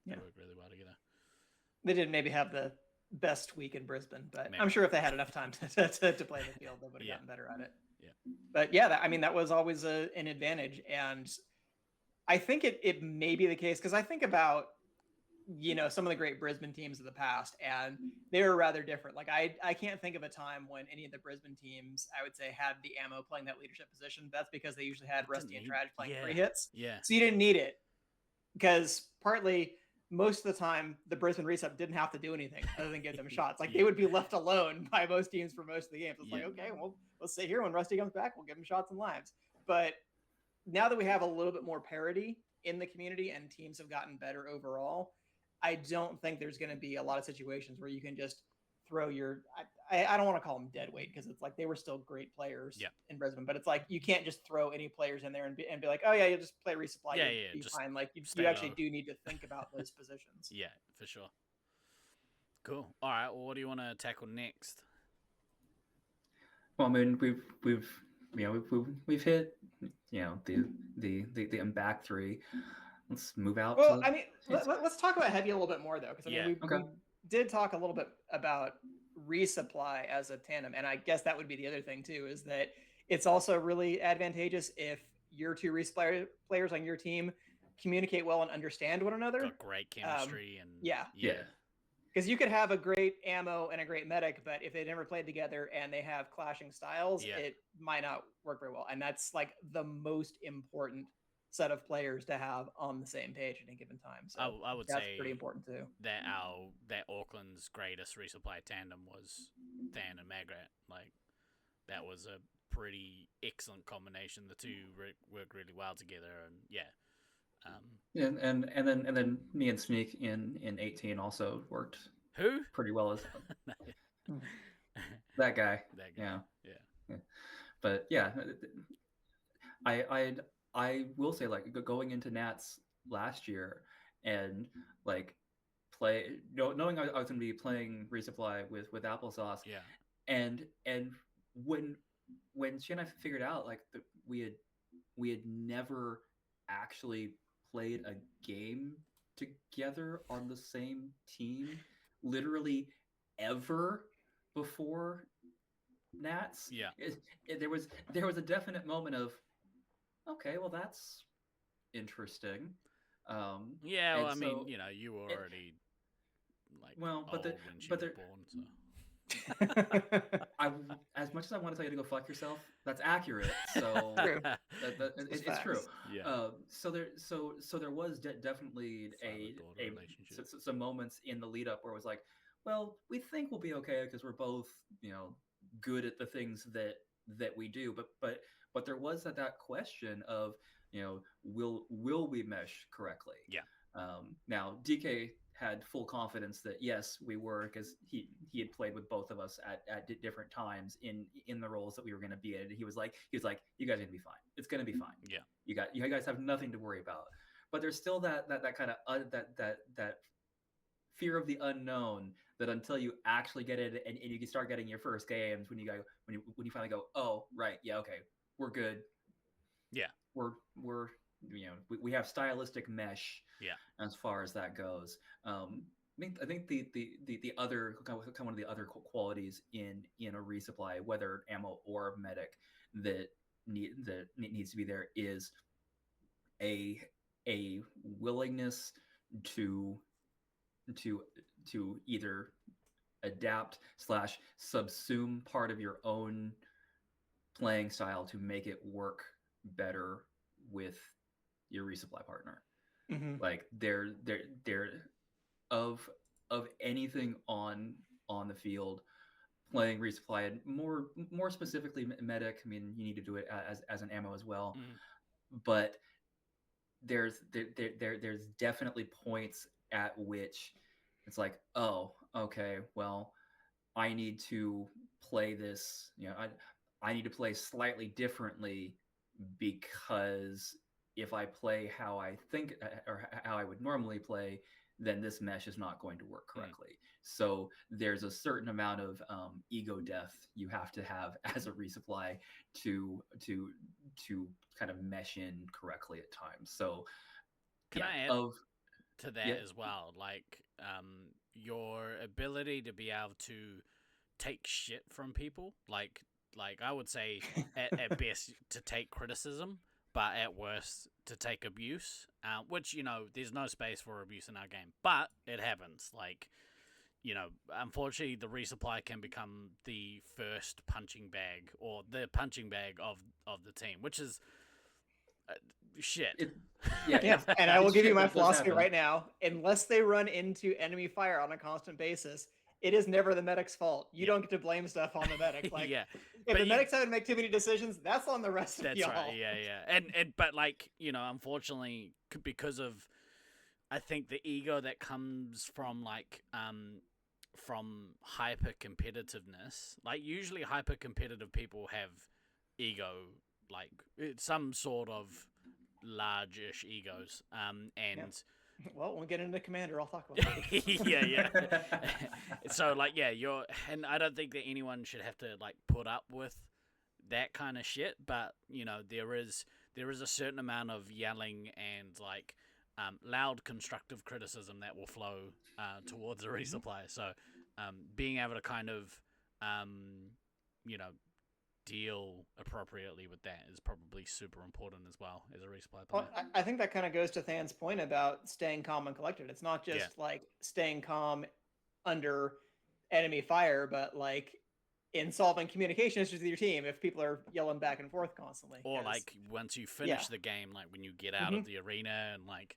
They work really well together. They didn't maybe have the best week in Brisbane, but maybe. I'm sure if they had enough time to play the field, they would have gotten better at it. Yeah. But that was always an advantage. And I think it may be the case because I think about, some of the great Brisbane teams of the past, and they were rather different. Like I can't think of a time when any of the Brisbane teams, I would say, had the ammo playing that leadership position. That's because they usually had Rusty and Trad playing 3 hits. Yeah. So you didn't need it because partly most of the time the Brisbane Resup didn't have to do anything other than give them shots. Like they would be left alone by most teams for most of the games. It's like, okay, well, we'll sit here when Rusty comes back, we'll give him shots and lives. But now that we have a little bit more parity in the community and teams have gotten better overall, I don't think there's going to be a lot of situations where you can just throw your, I don't want to call them dead weight because it's like they were still great players in Brisbane, but it's like you can't just throw any players in there and be like, oh yeah, you just play resupply, be fine. Like you actually do need to think about those positions. Yeah, for sure. Cool. All right. Well, what do you want to tackle next? Well, I mean, we've hit the back 3. Let's move out. Well, I mean, let's talk about heavy a little bit more though, because we did talk a little bit about resupply as a tandem, and I guess that would be the other thing too, is that it's also really advantageous if your 2 resupply players on your team communicate well and understand one another. Got great chemistry and because you could have a great ammo and a great medic, but if they never played together and they have clashing styles, it might not work very well. And that's like the most important set of players to have on the same page at any given time. So I would that's say pretty important too. That Auckland's greatest resupply tandem was Dan and Magrat. Like that was a pretty excellent combination. The two work really well together, and and then me and Sneak in 18 also worked who pretty well as that guy. that guy, Yeah. But yeah, I will say, like, going into Nats last year and like knowing I was going to be playing Resupply with Applesauce, yeah. and when she and I figured out like that we had never actually played a game together on the same team, literally ever before Nats. Yeah. There was a definite moment of, okay, well, that's interesting. Yeah, well, I and mean, so you know, you were already like well, old but when she but was there, born, so. I as much as I want to tell you to go fuck yourself, that's accurate. So True. it's true. Facts. So there was definitely Father-daughter relationship. some moments in the lead up where it was like, well, we think we'll be okay because we're both, you know, good at the things that we do. But there was that question of, you know, will we mesh correctly? Yeah. Now DK had full confidence that yes, we were, because he had played with both of us at different times in the roles that we were going to be in. He was like, you guys are going to be fine. It's going to be fine. Yeah. You guys have nothing to worry about. But there's still that kind of that fear of the unknown, that until you actually get it and you can start getting your first games, when you finally go, oh right, yeah, okay, we're good. Yeah. We're you know, we have stylistic mesh. Yeah. As far as that goes. I think the other kind of one of the other qualities in a resupply, whether ammo or medic, that needs to be there is a willingness to either adapt / subsume part of your own playing style to make it work better with your resupply partner. Mm-hmm. Like they're of anything on the field, playing resupply, and more specifically medic. I mean, you need to do it as an ammo as well. But there's definitely points at which it's like, oh, okay, well, I need to play this. You know, I need to play slightly differently, because if I play how I think or how I would normally play, then this mesh is not going to work correctly. So there's a certain amount of ego death you have to have as a resupply to kind of mesh in correctly at times. So Can yeah, I add to that yeah. as well? Like, your ability to be able to take shit from people, like I would say at best to take criticism, but at worst to take abuse, which, you know, there's no space for abuse in our game, but it happens. Like, you know, unfortunately, the resupply can become the first punching bag, or the punching bag of the team, which is shit. Yeah, and I will give you my does philosophy happen. right now. Unless they run into enemy fire on a constant basis, it is never the medic's fault. You don't get to blame stuff on the medic. Like, Yeah. if But the you- medic's having to make too many decisions, that's on the rest of That's y'all. right. Yeah. And but, like, you know, unfortunately, because of, I think, the ego that comes from, like, from hyper competitiveness. Like, usually hyper competitive people have ego, like some sort of large-ish egos. And Well, when we get into Commander, I'll talk about that. yeah. So, like, yeah, and I don't think that anyone should have to, like, put up with that kind of shit. But, you know, there is a certain amount of yelling and, like, loud constructive criticism that will flow towards a resupply. So, being able to kind of, you know, deal appropriately with that is probably super important as well as a resupply player. Well, I think that kind of goes to Than's point about staying calm and collected. It's not just like staying calm under enemy fire, but like in solving communication issues with your team if people are yelling back and forth constantly. Or like once you finish Yeah. the game, like when you get out of the arena and, like,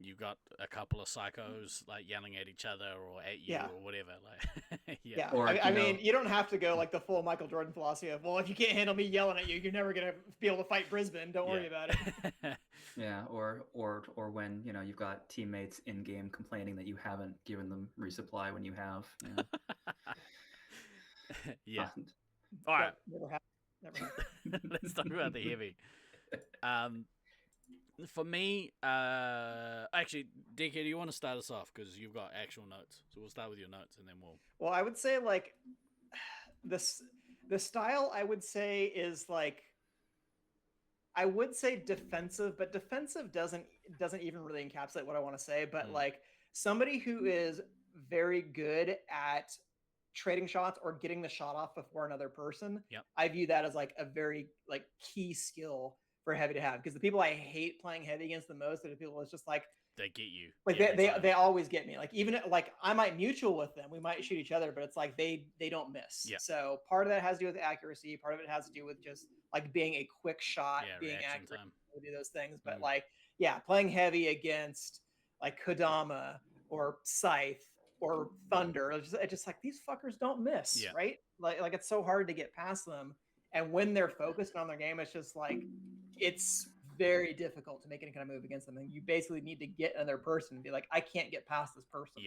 you got a couple of psychos like yelling at each other or at you or whatever. Like, Yeah. Or, I you mean, know- you don't have to go like the full Michael Jordan philosophy of, well, if you can't handle me yelling at you, you're never gonna be able to fight Brisbane. Don't worry about it. Yeah, or when you've got teammates in game complaining that you haven't given them resupply when you have. Yeah. All right. Never happened. Let's talk about the heavy. For me, actually, DK, do you want to start us off because you've got actual notes? So we'll start with your notes and then we'll. Well, I would say like the style I would say is like, I would say defensive, but defensive doesn't even really encapsulate what I want to say. But like somebody who is very good at trading shots or getting the shot off before another person. Yep. I view that as like a very like key skill for heavy to have, because the people I hate playing heavy against the most are the people that's just like they get you. Like they always get me. Like even like I might mutual with them, we might shoot each other, but it's like they don't miss. Yeah. So part of that has to do with accuracy. Part of it has to do with just like being a quick shot, being accurate, to do those things. But like playing heavy against like Kodama or Scythe or Thunder, it's just like these fuckers don't miss, right? Like it's so hard to get past them. And when they're focused on their game, it's just like it's very difficult to make any kind of move against them. And you basically need to get another person and be like, I can't get past this person.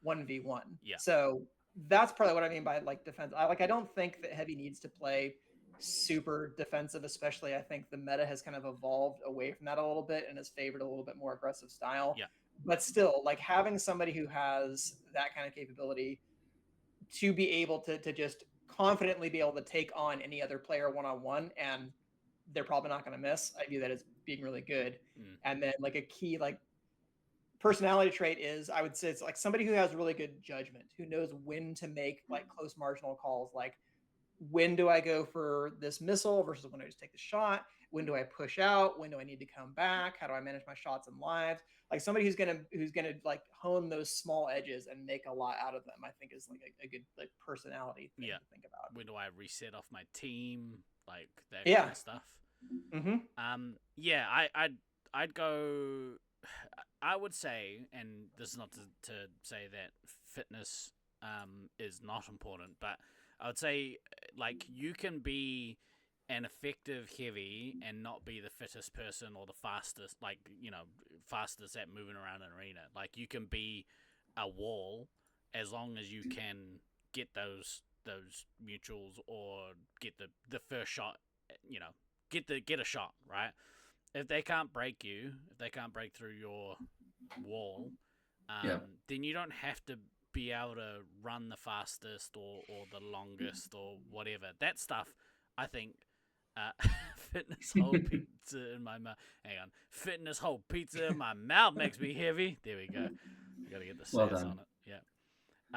1v1. So that's probably what I mean by like defense. I don't think that heavy needs to play super defensive, especially I think the meta has kind of evolved away from that a little bit and has favored a little bit more aggressive style. But still, like having somebody who has that kind of capability to be able to just confidently be able to take on any other player one-on-one, and they're probably not going to miss. I view that as being really good. And then like a key like personality trait is, I would say it's like somebody who has really good judgment, who knows when to make like close marginal calls. Like, when do I go for this missile versus when I just take the shot? When do I push out? When do I need to come back? How do I manage my shots and lives? Like somebody who's gonna like hone those small edges and make a lot out of them, I think is like a good like personality thing to think about. When do I reset off my team? Like that kind of stuff. I'd go. I would say, and this is not to say that fitness is not important, but I would say like you can be an effective heavy and not be the fittest person or the fastest, like fastest at moving around an arena. Like you can be a wall as long as you can get those mutuals or get the first shot. Get a shot, right? If they can't break you, if they can't break through your wall, then you don't have to be able to run the fastest or the longest or whatever. That stuff, I think, fitness whole pizza in my mouth. Hang on. Fitness whole pizza in my mouth makes me heavy. There we go. I gotta get the stats on it. Yeah.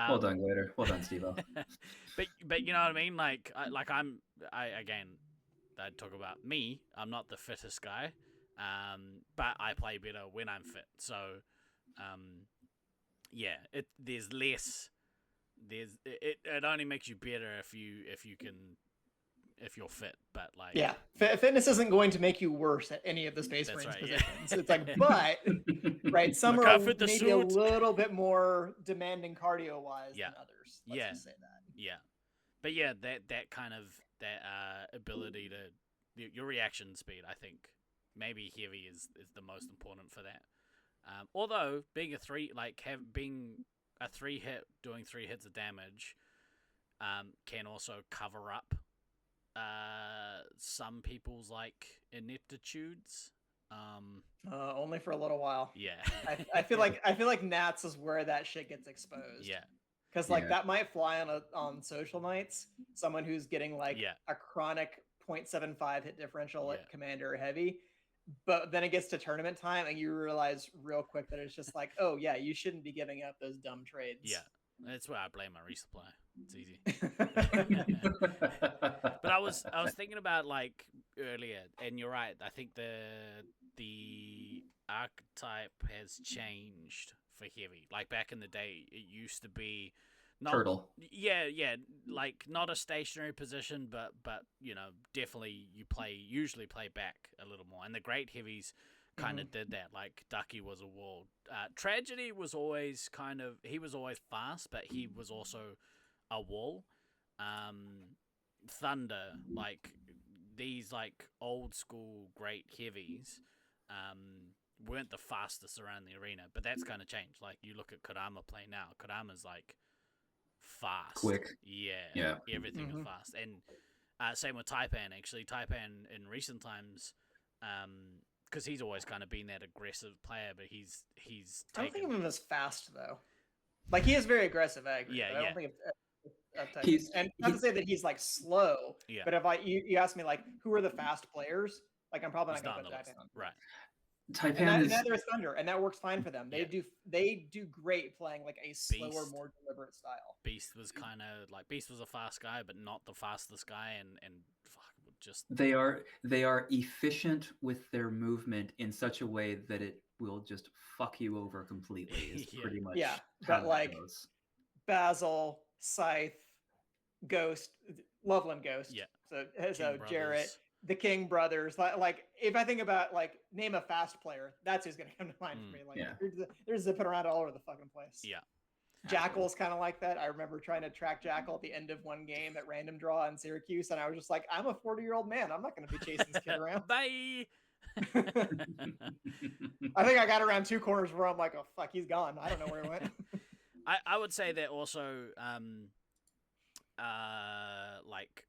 Well done, Glader. Well done, Steve-O. but you know what I mean? Like I'd talk about me. I'm not the fittest guy, but I play better when I'm fit. So, there's less. It only makes you better if you're fit. But like fitness isn't going to make you worse at any of the Space Marines positions. It's like, but right, some are maybe a little bit more demanding cardio wise than others. Let's just say that. Yeah, but that kind of ability to your reaction speed, I think maybe heavy is the most important for that. Although being being a 3-hit, doing 3 hits of damage, can also cover up some people's like ineptitudes. Only for a little while. Yeah. I feel like Nats is where that shit gets exposed. Yeah. Because like that might fly on social nights. Someone who's getting like a chronic 0.75 hit differential at commander or heavy, but then it gets to tournament time and you realize real quick that it's just like, oh yeah, you shouldn't be giving up those dumb trades. Yeah, that's where I blame my resupply. It's easy. But I was thinking about like earlier, and you're right. I think the archetype has changed for heavy. Like back in the day, it used to be not, turtle. Yeah, like not a stationary position, but definitely you usually play back a little more. And the great heavies kind of did that. Like Ducky was a wall. Tragedy was always he was always fast, but he was also a wall. Thunder, like these like old school great heavies, weren't the fastest around the arena, but that's kind of changed. Like you look at Kodama play now. Kodama's like fast, quick. Yeah. Everything is fast, and same with Taipan. Actually, Taipan in recent times, because he's always kind of been that aggressive player, but he's I don't think taken. of him as fast though. Like he is very aggressive, I agree. Yeah, but I yeah. don't think of He's- and not to say that he's like slow, Yeah. but if you ask me like who are the fast players, like I'm probably He's not not going on to the put list. Taipan. Right. Taipan And is neither is Thunder, and that works fine for them. Yeah. They do great playing like a slower, Beast. more deliberate style. Beast was kind of like Beast was a fast guy, but not the fastest guy, and fuck, just they are efficient with their movement in such a way that it will just fuck you over completely. Is Yeah. pretty much Yeah, how but that like goes. Basil, Scythe, Ghost, Loveland Ghost. Yeah. So King Jarrett, Brothers. the King brothers. Like if I think about like name a fast player, that's who's gonna come to mind for me. Like Yeah. they're zipping around all over the fucking place. Yeah. Jackal's kind of like that. I remember trying to track Jackal at the end of one game at random draw in Syracuse, and I was just like, I'm a 40-year-old man. I'm not going to be chasing this kid around. Bye. I think I got around two corners where I'm like, oh fuck, he's gone. I don't know where he went. I would say that also, like,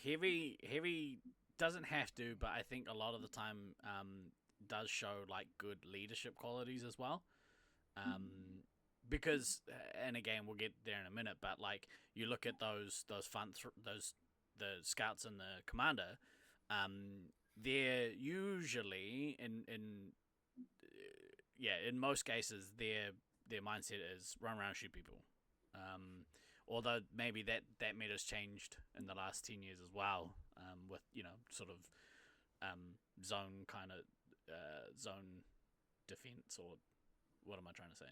heavy doesn't have to, but I think a lot of the time, does show like good leadership qualities as well. Because, and again, we'll get there in a minute, but like you look at those the scouts and the commander, they're usually in most cases their mindset is run around, shoot people. Although maybe that meta's changed in the last 10 years as well, with sort of zone kind of zone defense, or what am I trying to say?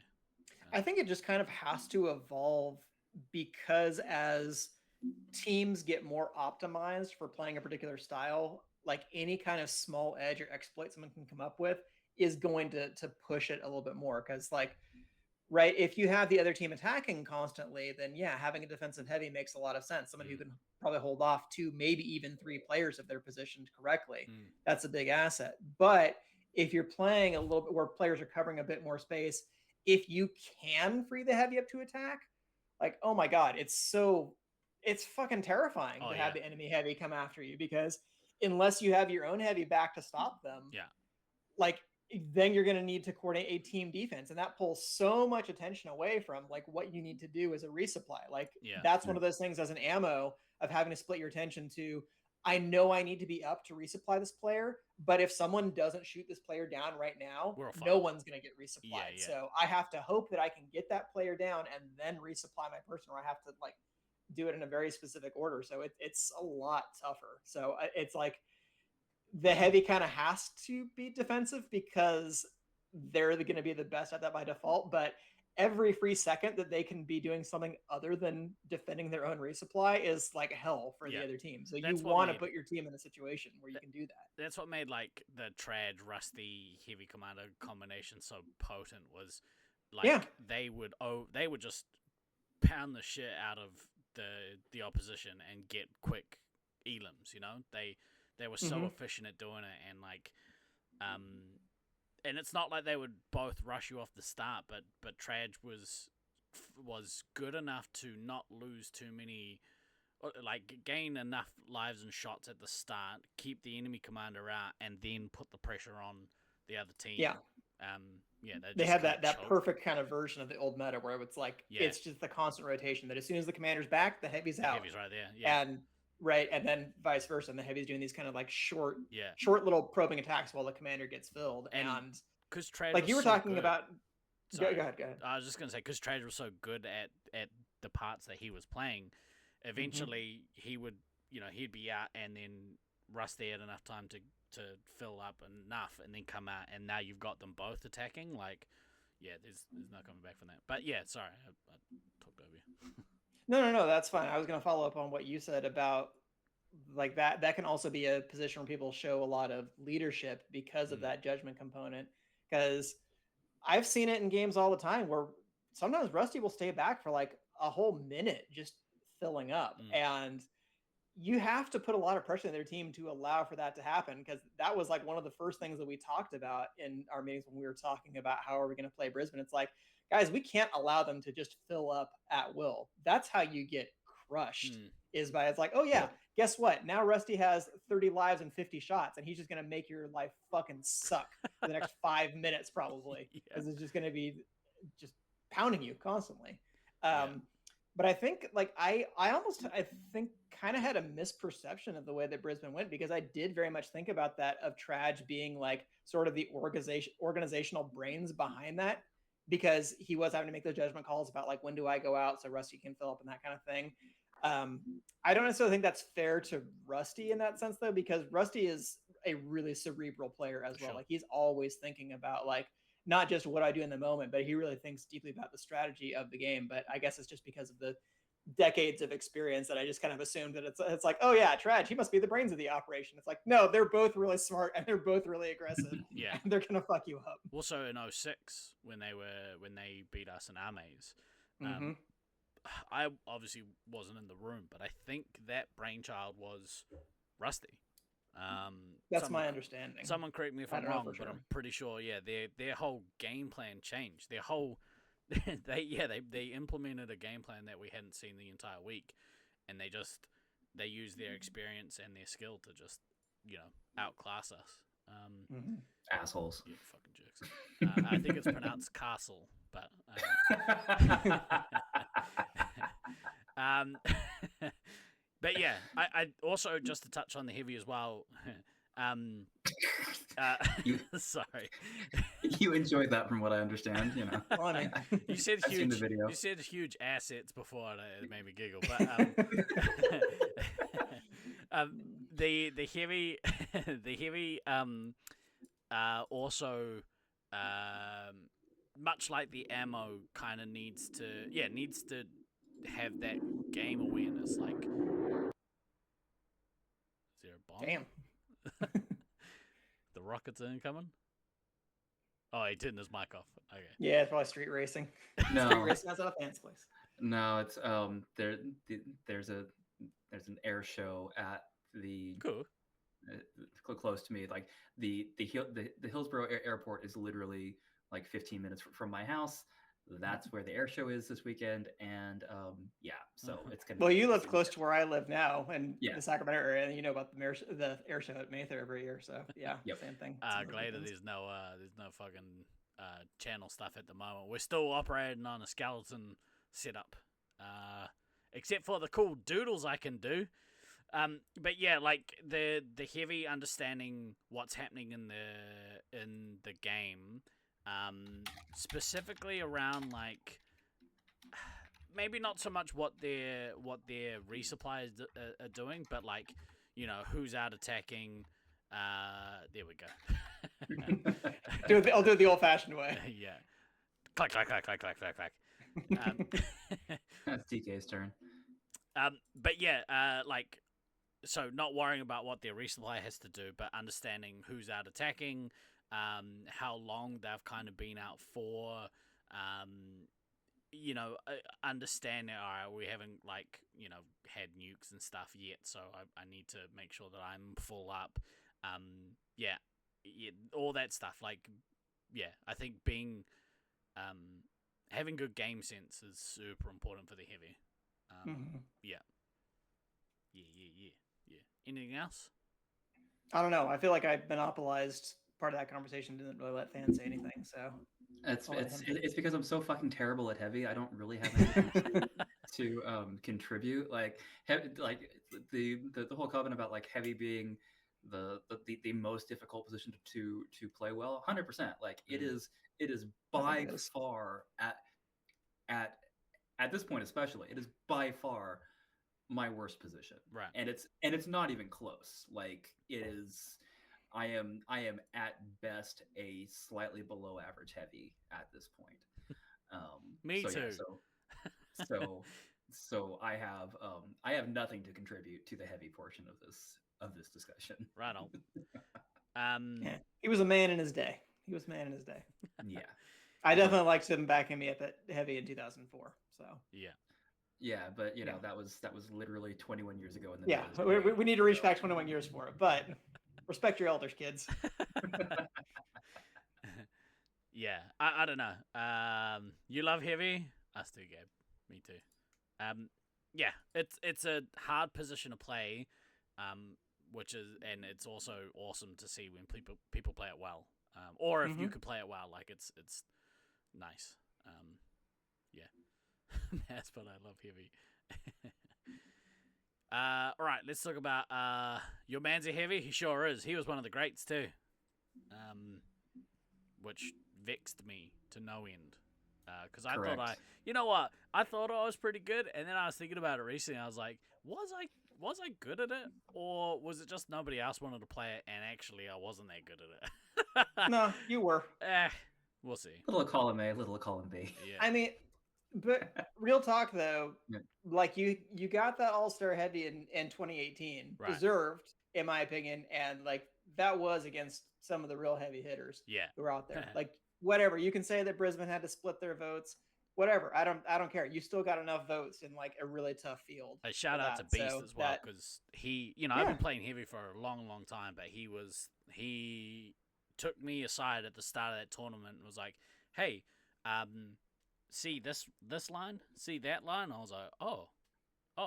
I think it just kind of has to evolve because as teams get more optimized for playing a particular style, like any kind of small edge or exploit someone can come up with is going to push it a little bit more. Because like, right, if you have the other team attacking constantly, then yeah, having a defensive heavy makes a lot of sense. Someone who can probably hold off 2, maybe even 3 players if they're positioned correctly. That's a big asset. But if you're playing a little bit where players are covering a bit more space, if you can free the heavy up to attack, like, oh my God, it's fucking terrifying to have the enemy heavy come after you, because unless you have your own heavy back to stop them, like then you're going to need to coordinate a team defense, and that pulls so much attention away from like what you need to do as a resupply. Like that's one of those things as an ammo of having to split your attention to, I know I need to be up to resupply this player, but if someone doesn't shoot this player down right now, no one's going to get resupplied. So I have to hope that I can get that player down and then resupply my person, or I have to like do it in a very specific order. So it's a lot tougher. So it's like the heavy kind of has to be defensive because they're going to be the best at that by default. But every free second that they can be doing something other than defending their own resupply is like hell for the other team. So you want to put your team in a situation where you can do that. That's what made like the trad rusty heavy commander combination so potent, was like they would just pound the shit out of the opposition and get quick elims. They were so efficient at doing it, and like and it's not like they would both rush you off the start, but Trad was good enough to not lose too many, like gain enough lives and shots at the start, keep the enemy commander out, and then put the pressure on the other team. They had that perfect kind of version of the old meta where it's like it's just the constant rotation that as soon as the commander's back, the heavy's out. The heavy's right there. And then vice versa, and the heavy's doing these kind of like short little probing attacks while the commander gets filled. And because Trad, like you were talking good. about, Sorry. Go ahead. I was just gonna say, because Trad was so good at the parts that he was playing, eventually he would, he'd be out, and then Rusty had enough time to fill up enough, and then come out, and now you've got them both attacking. Like, there's no coming back from that. But sorry, I talked over you. No, that's fine. I was going to follow up on what you said about like that can also be a position where people show a lot of leadership because of that judgment component. Because I've seen it in games all the time where sometimes Rusty will stay back for like a whole minute just filling up. And you have to put a lot of pressure on their team to allow for that to happen, because that was like one of the first things that we talked about in our meetings when we were talking about how are we going to play Brisbane. It's like, guys, we can't allow them to just fill up at will. That's how you get crushed, is by, it's like, oh yeah, guess what? Now Rusty has 30 lives and 50 shots, and he's just going to make your life fucking suck for the next 5 minutes probably, because it's just going to be just pounding you constantly. But I think like I think kind of had a misperception of the way that Brisbane went, because I did very much think about that, of Traj being like sort of the organizational brains behind that, because he was having to make those judgment calls about like, when do I go out so Rusty can fill up and that kind of thing. I don't necessarily think that's fair to Rusty in that sense though, because Rusty is a really cerebral player as well. Like he's always thinking about like, not just what I do in the moment, but he really thinks deeply about the strategy of the game. But I guess it's just because of the decades of experience that I just kind of assumed that it's like, oh yeah, Traj, he must be the brains of the operation. It's like, no, they're both really smart and they're both really aggressive. Yeah, and they're gonna fuck you up. Also in 06, when they beat us in our maze, I obviously wasn't in the room, but I think that brainchild was Rusty. That's my understanding. Someone correct me if I'm wrong, but I'm pretty sure. Yeah, their whole game plan changed. Their whole they implemented a game plan that we hadn't seen the entire week, and they used their experience and their skill to just outclass us. Assholes. Yeah, fucking jerks. I think it's pronounced castle, but. But yeah, I also, just to touch on the heavy as well. Sorry. You enjoyed that, from what I understand. Funny. You said I've seen the video. You said huge assets before, and it made me giggle. But the heavy, also, much like the ammo, kind of needs to have that game awareness. Like, is there a bomb? Damn. The rockets are incoming? Oh, he turned his mic off. Okay. Yeah, it's probably street racing. No. Street racing outside of Pants Place. No, it's there's an air show at the close to me. Like the Hillsborough Airport is literally like 15 minutes from my house. That's where the air show is this weekend, and so it's gonna. Well, you live close to where I live now, and Yeah. the Sacramento area, and you know about the air show at Mather every year. So yeah, Yep. same thing. Glad that there's no fucking channel stuff at the moment. We're still operating on a skeleton setup, except for the cool doodles I can do. But yeah, like the heavy understanding what's happening in the game. Specifically around like maybe not so much what their resupplies are doing, but like who's out attacking. There we go. I'll do it the old-fashioned way. Yeah, clack clack clack clack clack clack clack. That's DK's turn. But yeah, like so not worrying about what their resupply has to do, but understanding who's out attacking. How long they've kind of been out for, understanding, all right, we haven't had nukes and stuff yet, so I need to make sure that I'm full up. All that stuff. Like, yeah, I think being, having good game sense is super important for the heavy. Yeah. Anything else? I don't know. I feel like I monopolized part of that conversation, didn't really let fans say anything. So it's because I'm so fucking terrible at heavy. I don't really have anything to contribute. Like the whole comment about like heavy being the most difficult position to play well. 100%. Like it is by far at this point especially, it is by far my worst position. Right. And it's not even close. Like it is. I am at best a slightly below average heavy at this point. Me too. Yeah, So I have nothing to contribute to the heavy portion of this discussion. Right on. Yeah, he was a man in his day. He was a man in his day. Yeah. I definitely liked him backing me up at heavy in 2004. So yeah, but you know that was literally 21 years ago. In the we need to reach back 21 years for it, but respect your elders, kids. Yeah, I don't know. You love heavy? Us too, Gabe. Me too. Yeah, it's a hard position to play, and it's also awesome to see when people play it well. Or if you could play it well, like it's nice. Yeah, that's what I love heavy. All right, let's talk about your man's a heavy. He sure is. He was one of the greats too. Which vexed me to no end. Because I thought you know what? I thought I was pretty good, and then I was thinking about it recently. I was like, was I good at it, or was it just nobody else wanted to play it, and actually I wasn't that good at it? No, you were. We'll see. Little column A, little column B. Yeah. I mean, but real talk though, like you got that All-Star heavy in 2018, right. deserved in my opinion, and like that was against some of the real heavy hitters who were out there. Like whatever, you can say that Brisbane had to split their votes, whatever. I don't care. You still got enough votes in like a really tough field. A shout out to Beast as well, because he, I've been playing heavy for a long, long time, but he took me aside at the start of that tournament and was like, "Hey, see this line, see that line." I was like, "Oh,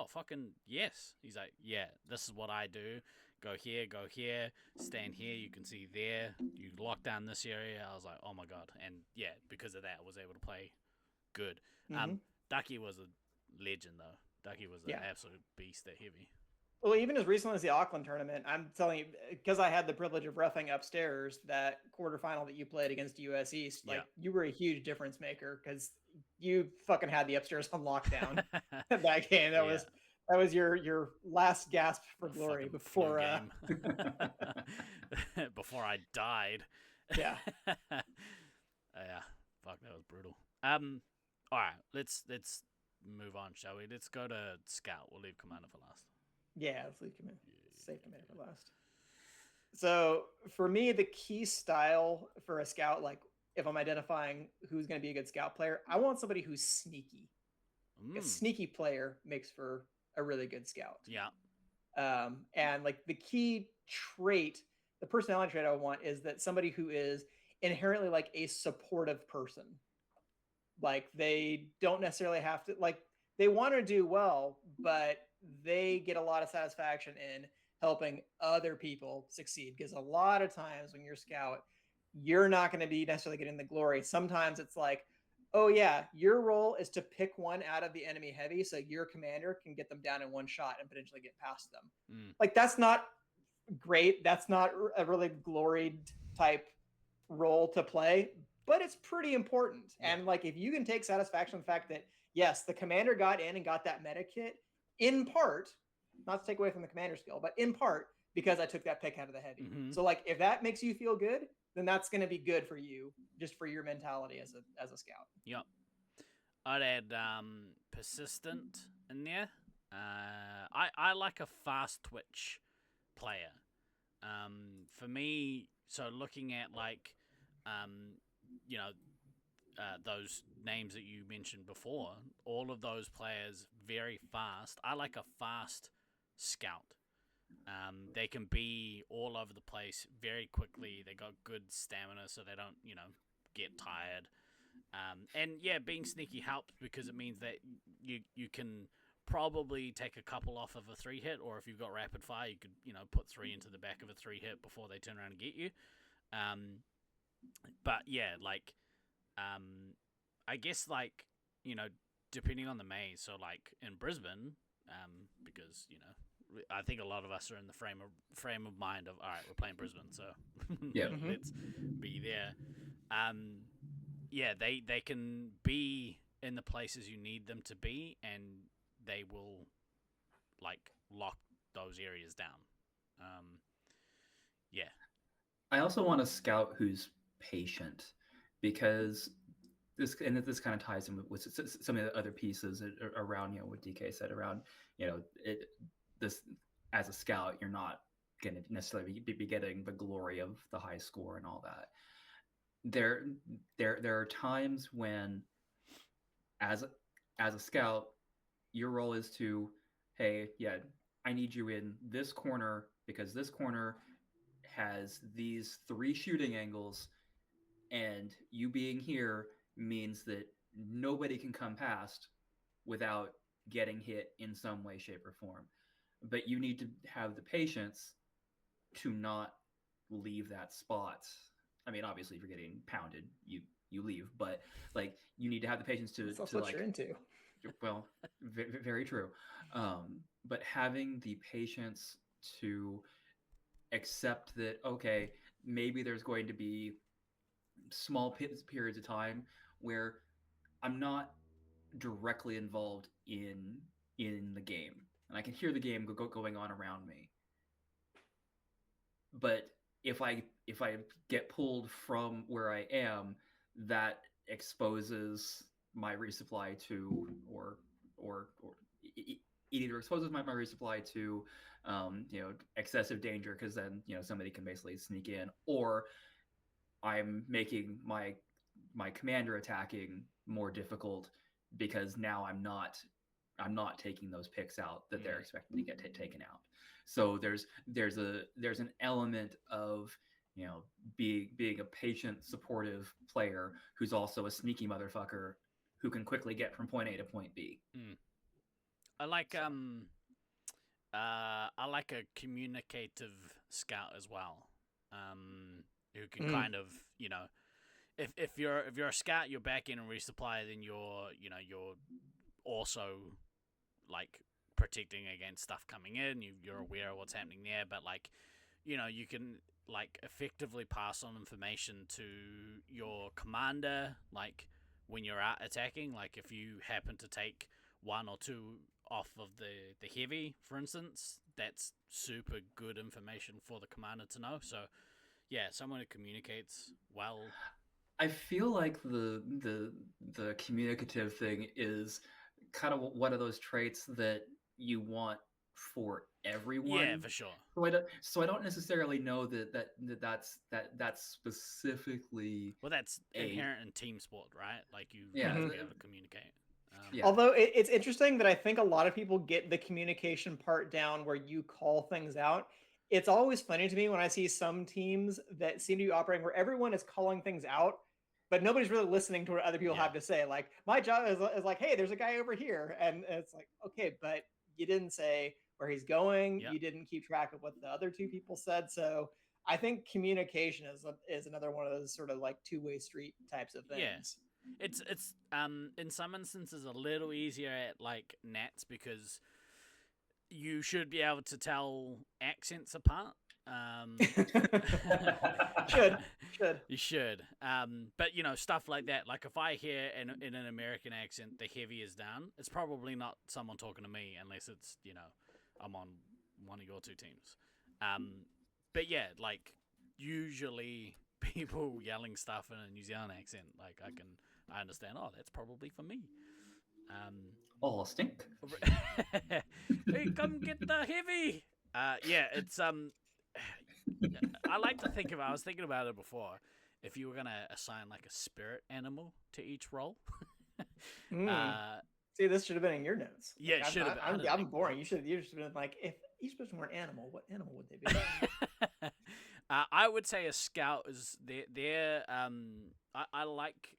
fucking yes." He's like, "Yeah, this is what I do. Go here, stand here. You can see there. You lock down this area." I was like, "Oh my god!" And yeah, because of that, I was able to play good. Ducky was a legend though. Ducky was an absolute beast at heavy. Well, even as recently as the Auckland tournament, I'm telling you, because I had the privilege of reffing upstairs that quarterfinal that you played against US East, like you were a huge difference maker because you fucking had the upstairs on lockdown that game. That was your last gasp for glory before before I died. Yeah. Yeah. Fuck, that was brutal. All right, let's move on, shall we? Let's go to Scout. We'll leave Commander for last. Yeah, let's leave save Commander for last. So for me, the key style for a scout, like if I'm identifying who's going to be a good scout player, I want somebody who's sneaky. A sneaky player makes for a really good scout. Yeah. And like the key trait, the personality trait I want is that somebody who is inherently like a supportive person. Like they don't necessarily have to, like they want to do well, but they get a lot of satisfaction in helping other people succeed. Because a lot of times when you're a scout, you're not going to be necessarily getting the glory. Sometimes it's like, oh yeah, your role is to pick one out of the enemy heavy so your commander can get them down in one shot and potentially get past them. Like that's not great. That's not a really gloried type role to play, but it's pretty important. And like if you can take satisfaction in the fact that yes, the commander got in and got that meta kit, in part, not to take away from the commander skill, but in part because I took that pick out of the heavy. So like if that makes you feel good, then that's going to be good for you, just for your mentality as a scout. Yep. I'd add persistent in there. I like a fast twitch player. For me, so looking at like those names that you mentioned before, all of those players very fast. I like a fast scout. They can be all over the place very quickly. They got good stamina, so they don't, get tired. And yeah, being sneaky helps because it means that you can probably take a couple off of a 3-hit, or if you've got rapid fire, you could, put 3 into the back of a 3-hit before they turn around and get you. But yeah, like, I guess like, depending on the maze. So like in Brisbane, because, I think a lot of us are in the frame of mind of, all right, we're playing Brisbane, so let's be there. Yeah, they can be in the places you need them to be, and they will like lock those areas down. Yeah. I also want a scout who's patient, because this kind of ties in with some of the other pieces around, what DK said around, this as a scout, you're not going to necessarily be getting the glory of the high score and all that. There are times when, as a scout, your role is to, hey, yeah, I need you in this corner because this corner has these 3 shooting angles, and you being here means that nobody can come past without getting hit in some way, shape, or form. But you need to have the patience to not leave that spot. I mean, obviously, if you're getting pounded, you leave. But like, you need to have the patience to That's what you're into. Well, very true. But having the patience to accept that, okay, maybe there's going to be small periods of time where I'm not directly involved in the game, and I can hear the game going on around me. But if I get pulled from where I am, that exposes my resupply to, or it either exposes my resupply to, excessive danger, because then somebody can basically sneak in, or I'm making my commander attacking more difficult because now I'm not taking those picks out that they're expecting to get taken out. So there's an element of being a patient, supportive player who's also a sneaky motherfucker who can quickly get from point A to point B. I like I like a communicative scout as well, who can kind of, if you're a scout, you're back in a resupply, then you're also like protecting against stuff coming in. You're aware of what's happening there, but like, you can like effectively pass on information to your commander, like when you're out attacking. Like if you happen to take 1 or 2 off of the heavy, for instance, that's super good information for the commander to know. So yeah, someone who communicates well. I feel like the communicative thing is kind of one of those traits that you want for everyone. Yeah, for sure. So I don't necessarily know that's specifically. Well, that's inherent in team sport, right? Like you have to be able to communicate. Yeah. Although it's interesting that I think a lot of people get the communication part down where you call things out. It's always funny to me when I see some teams that seem to be operating where everyone is calling things out, but nobody's really listening to what other people have to say. Like, my job is like, hey, there's a guy over here. And it's like, okay, but you didn't say where he's going. You didn't keep track of what the other 2 people said. So I think communication is another one of those sort of like two-way street types of things. Yeah. It's in some instances a little easier at like Nats because you should be able to tell accents apart. Should. You should. But stuff like that. Like if I hear in an American accent the heavy is down, it's probably not someone talking to me unless it's I'm on one of your 2 teams. But yeah, like usually people yelling stuff in a New Zealand accent, like I understand. Oh, that's probably for me. Oh, stink. Hey, come get the heavy. Yeah, it's I like to think of. I was thinking about it before. If you were gonna assign like a spirit animal to each role. See, this should have been in your notes. Yeah, like, it should have. I'm boring. You should have been like, if each person were an animal, what animal would they be? I would say a scout is their I like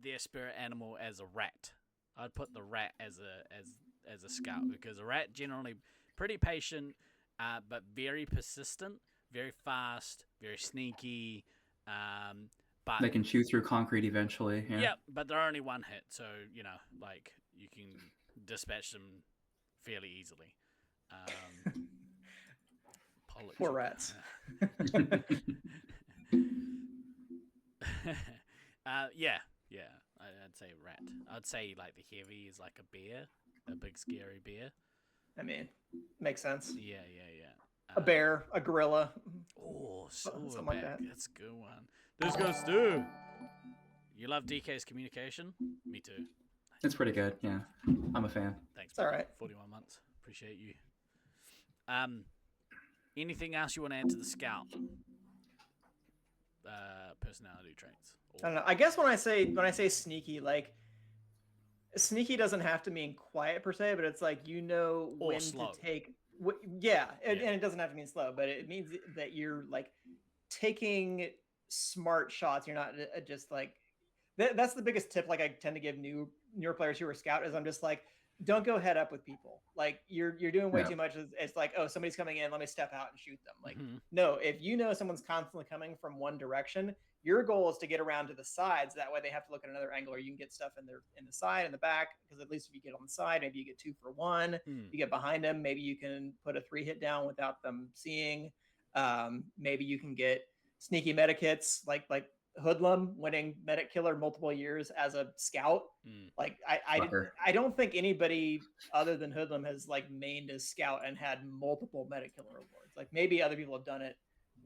their spirit animal as a rat. I'd put the rat as a scout because a rat generally pretty patient, but very persistent, very fast, very sneaky. But they can chew through concrete eventually. Yeah, but they're only 1 hit, so like you can dispatch them fairly easily. Poor rats. Yeah. I'd say rat. I'd say like the heavy is like a bear, a big scary bear. I mean, makes sense. Yeah. A bear, a gorilla. Oh, something like that. That's a good one. This goes to You love DK's communication? Me too. It's pretty good. Yeah, I'm a fan. Thanks. It's all right. 41 months. Appreciate you. Anything else you want to add to the scout? Personality traits. I don't know. I guess when I say sneaky, like sneaky doesn't have to mean quiet per se, but it's like Or when slow. to take. And it doesn't have to mean slow, but it means that you're like taking smart shots. You're not just like that's the biggest tip. Like I tend to give newer players who are scout is I'm just like, don't go head up with people. Like you're doing way too much. It's like, oh, somebody's coming in, let me step out and shoot them. Like, no, if you know someone's constantly coming from one direction, your goal is to get around to the sides. That way they have to look at another angle, or you can get stuff in the side and the back. Because at least if you get on the side, maybe you get 2 for 1. You get behind them, maybe you can put a 3-hit down without them seeing. Maybe you can get sneaky medikits like Hoodlum winning medic killer multiple years as a scout. Like I don't think anybody other than Hoodlum has like mained as scout and had multiple medic killer awards. Like maybe other people have done it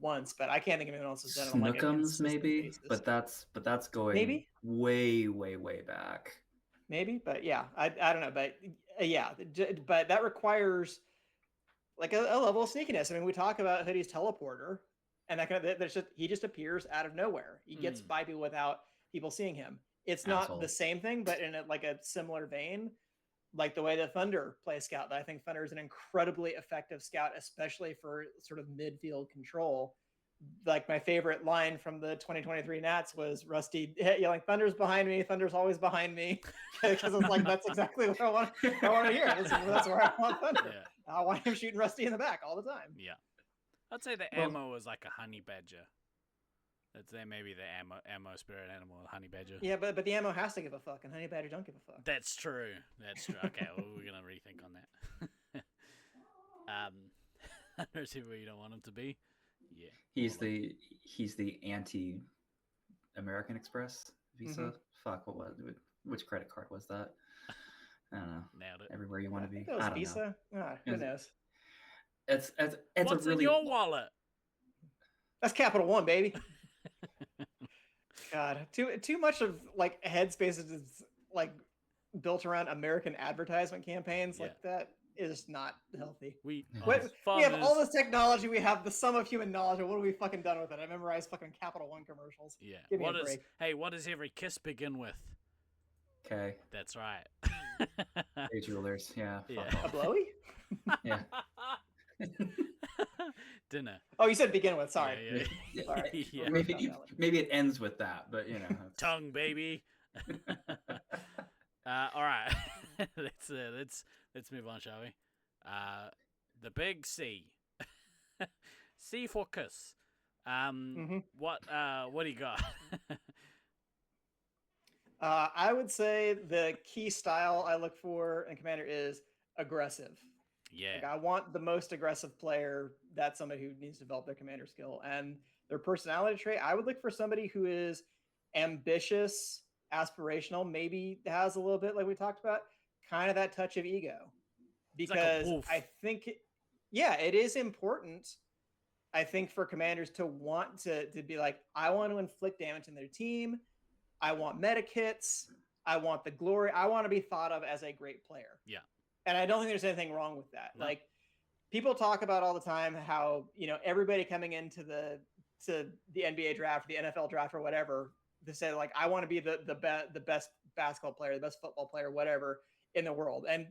once, but I can't think of anyone else has done it. Snookums maybe, basis. but that's going maybe way back. Maybe, but yeah, I don't know, but yeah, but that requires like a level of sneakiness. I mean, we talk about Hoodie's teleporter. And that kind of he just appears out of nowhere. He gets by people without people seeing him. It's not the same thing, but in a similar vein, like the way the Thunder play scout. I think Thunder is an incredibly effective scout, especially for sort of midfield control. Like my favorite line from the 2023 Nats was Rusty yelling, "Thunder's behind me! Thunder's always behind me!" Because it's like that's exactly what I want to hear. That's where I want Thunder. Yeah. I want him shooting Rusty in the back all the time. Yeah. I'd say the ammo was like a honey badger. That's maybe the ammo spirit animal, honey badger. Yeah, but the ammo has to give a fuck, and honey badger don't give a fuck. That's true. Okay, well, we're gonna rethink on that. Hunter's where you don't want him to be. Yeah, he's the anti-American Express Visa. Fuck, what was it? Which credit card was that? I don't know. Nailed it. Everywhere you want to be. I don't Visa. Know. Who knows? It's What's a really in your wallet? That's Capital One, baby. God, too much of like Headspace is like built around American advertisement campaigns. Like that is not healthy. We have all this technology. We have the sum of human knowledge. And what have we fucking done with it? I memorized fucking Capital One commercials. Yeah. Give me a break. What does every kiss begin with? Okay. That's right. Hey, jewelers. Yeah. A blowy? Yeah. Dinner. Oh, you said begin with. Sorry. Yeah. Sorry. Yeah. Maybe it ends with that, but you know. Tongue, baby. All right. Let's move on, shall we? The big C. C for kiss. What do you got? I would say the key style I look for in Commander is aggressive. Yeah. Like I want the most aggressive player. That's somebody who needs to develop their commander skill. And their personality trait, I would look for somebody who is ambitious, aspirational, maybe has a little bit, like we talked about, kind of that touch of ego. Because I think, it is important, I think, for commanders to want to be like, I want to inflict damage in their team. I want meta kits. I want the glory. I want to be thought of as a great player. Yeah. And I don't think there's anything wrong with that. No. Like people talk about all the time how, everybody coming into the NBA draft, the NFL draft or whatever, to say like, I want to be the best basketball player, the best football player, whatever in the world. And,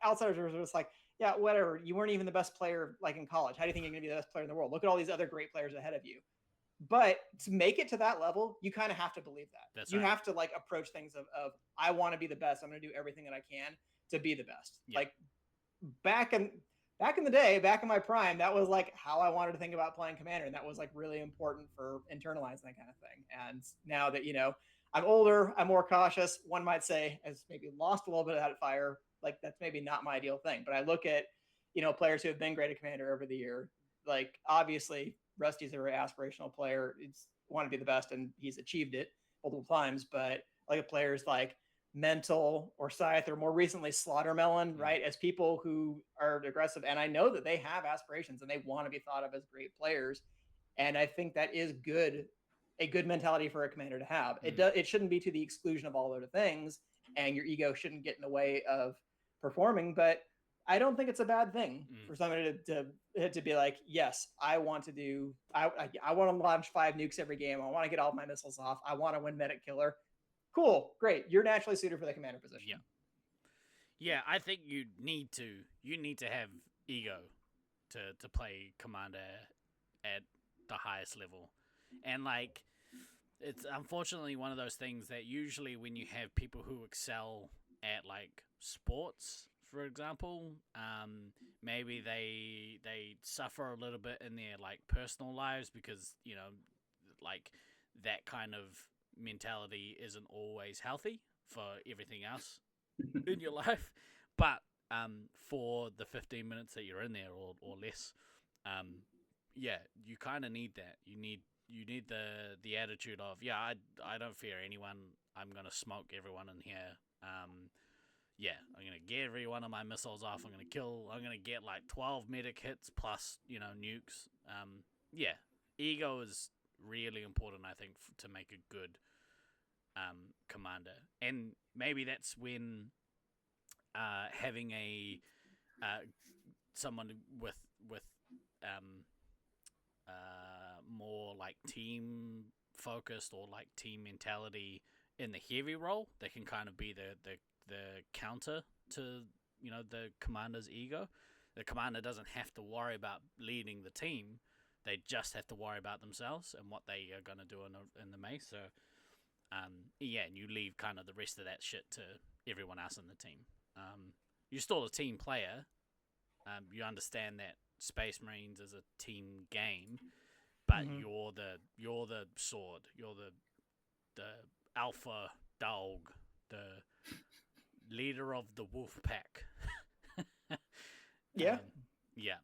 outsiders are just like, yeah, whatever. You weren't even the best player like in college. How do you think you're going to be the best player in the world? Look at all these other great players ahead of you. But to make it to that level, you kind of have to believe that. That's you right. have to like approach things of I want to be the best. I'm going to do everything that I can to be the best. Yeah. Like back in the day, back in my prime, that was like how I wanted to think about playing Commander, and that was like really important for internalizing that kind of thing. And now that I'm older, I'm more cautious. One might say, has maybe lost a little bit of that fire. Like that's maybe not my ideal thing. But I look at players who have been great at Commander over the year. Like obviously, Rusty's a very aspirational player. He's want to be the best, and he's achieved it multiple times. But like players like Mental or Scythe, or more recently Slaughtermelon, right? As people who are aggressive, and I know that they have aspirations and they want to be thought of as great players. And I think that is good a good mentality for a commander to have. It shouldn't be to the exclusion of all other things, and your ego shouldn't get in the way of performing. But I don't think it's a bad thing for somebody to be like, yes, I want to launch 5 nukes every game. I want to get all of my missiles off. I want to win medic killer. Cool, great. You're naturally suited for the commander position. Yeah, I think you need to have ego to play commander at the highest level. And like, it's unfortunately one of those things that usually when you have people who excel at like sports, for example, maybe they suffer a little bit in their like personal lives because, you know, like that kind of mentality isn't always healthy for everything else in your life. But for the 15 minutes that you're in there or less, yeah, you kind of need that. You need the attitude of, yeah, I don't fear anyone. I'm gonna smoke everyone in here. Yeah, I'm gonna get every one of my missiles off. I'm gonna get like 12 medic hits plus, you know, nukes. Yeah, ego is really important, I think, to make a good commander. And maybe that's when having a someone with more like team focused or like team mentality in the heavy role, they can kind of be the counter to, you know, the commander's ego. The commander doesn't have to worry about leading the team; they just have to worry about themselves and what they are gonna do in the mace. So, yeah, and you leave kind of the rest of that shit to everyone else in the team. You're still a team player. You understand that Space Marines is a team game, but you're the sword. You're the alpha dog, the leader of the wolf pack. Yeah. Yeah.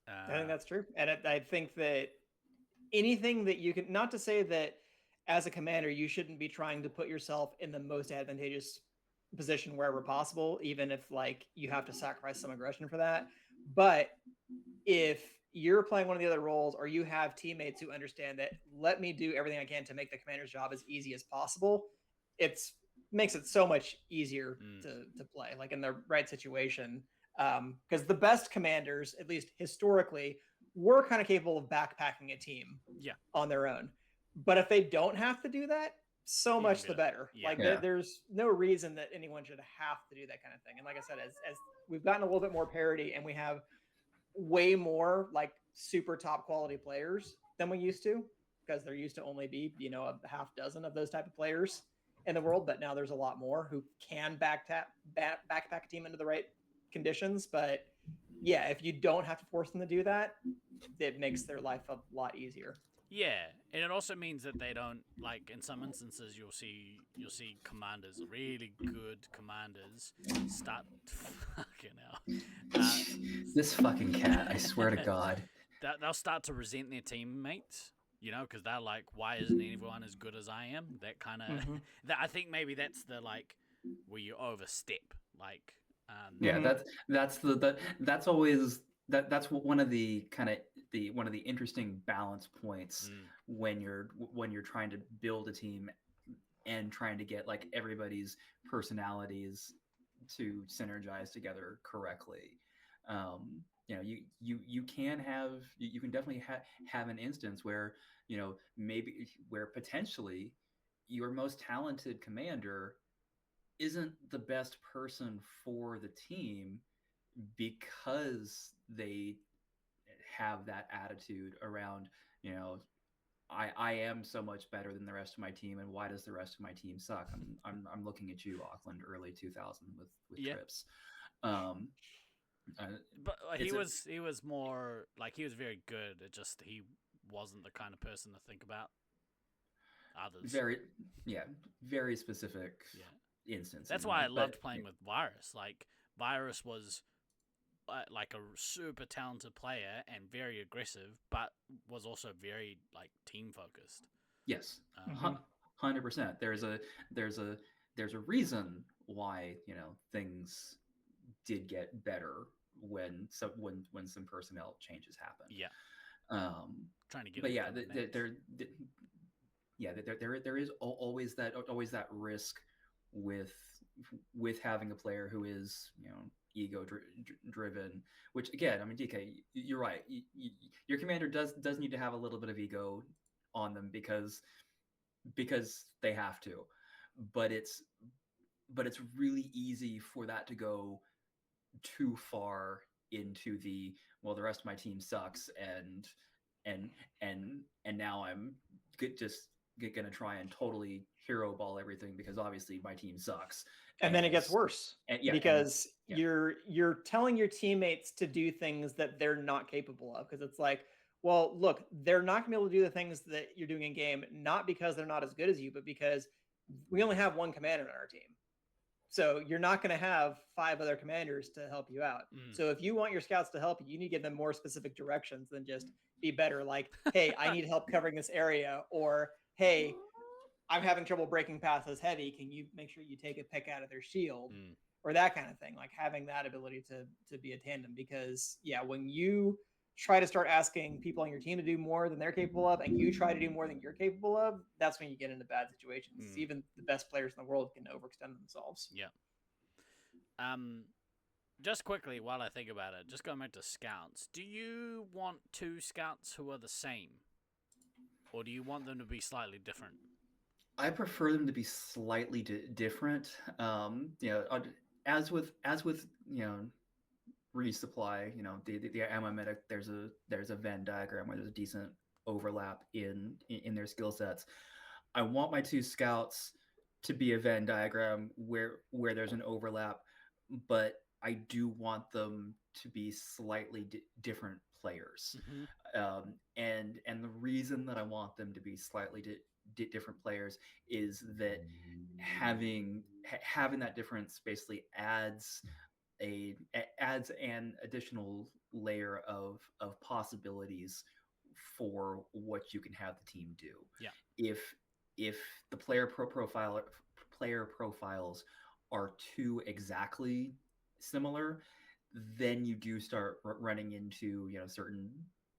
I think that's true. And I think that anything that you can, not to say that as a commander, you shouldn't be trying to put yourself in the most advantageous position wherever possible, even if like you have to sacrifice some aggression for that. But if you're playing one of the other roles or you have teammates who understand that, let me do everything I can to make the commander's job as easy as possible, it's makes it so much easier to play, like in the right situation. Because the best commanders, at least historically, were kind of capable of backpacking a team on their own. But if they don't have to do that, so much the better. Like there's no reason that anyone should have to do that kind of thing. And like I said, as we've gotten a little bit more parity and we have way more like super top quality players than we used to, because there used to only be, you know, a half dozen of those type of players in the world, but now there's a lot more who can backpack a team into the right conditions. But yeah, if you don't have to force them to do that, it makes their life a lot easier. Yeah, and it also means that they don't, like, in some instances you'll see commanders, really good commanders, start fucking hell. This fucking cat, I swear to God. They'll start to resent their teammates, you know, because they're like, why isn't anyone as good as I am? That kind of, I think maybe that's the, like, where you overstep, like. Yeah, that's always that's one of the kind of one of the interesting balance points when you're trying to build a team and trying to get like everybody's personalities to synergize together correctly. You know, you can definitely have an instance where, you know, maybe where potentially your most talented commander isn't the best person for the team because they have that attitude around, you know, I am so much better than the rest of my team, and why does the rest of my team suck? I'm looking at you, Auckland, early 2000 with trips. But he was more like, he was very good. It just he wasn't the kind of person to think about others. Very specific. Instance. That's why I loved playing with Virus. Like, Virus was like a super talented player and very aggressive, but was also very like team focused. Yes, 100%. There's a reason why, you know, things did get better when some personnel changes happen. Yeah. Trying to get. But yeah, over the there is always that risk with having a player who is ego driven. Which again, I mean, DK, you're right. Your commander does need to have a little bit of ego on them because they have to, but it's really easy for that to go too far into the the rest of my team sucks and now I'm gonna try and totally hero ball everything because obviously my team sucks. And then it gets worse because you're telling your teammates to do things that they're not capable of, because it's like, well, look, they're not gonna be able to do the things that you're doing in game, not because they're not as good as you, but because we only have one commander on our team. So you're not going to have 5 other commanders to help you out. So if you want your scouts to help you, you need to give them more specific directions than just be better. Like, hey, I need help covering this area, or hey, I'm having trouble breaking past this heavy. Can you make sure you take a pick out of their shield, or that kind of thing? Like having that ability to be a tandem, because when you try to start asking people on your team to do more than they're capable of, and you try to do more than you're capable of, that's when you get into bad situations. Even the best players in the world can overextend themselves. Yeah. Just quickly, while I think about it, just going back to scouts, do you want 2 scouts who are the same, or do you want them to be slightly different? I prefer them to be slightly different. As with resupply, the ammo medic, there's a Venn diagram where there's a decent overlap in their skill sets. I want my 2 scouts to be a Venn diagram where there's an overlap, but I do want them to be slightly different players. And the reason that I want them to be slightly different players is that having that difference basically adds an additional layer of possibilities for what you can have the team do. Yeah. If the player profiles are too exactly similar, then you do start running into certain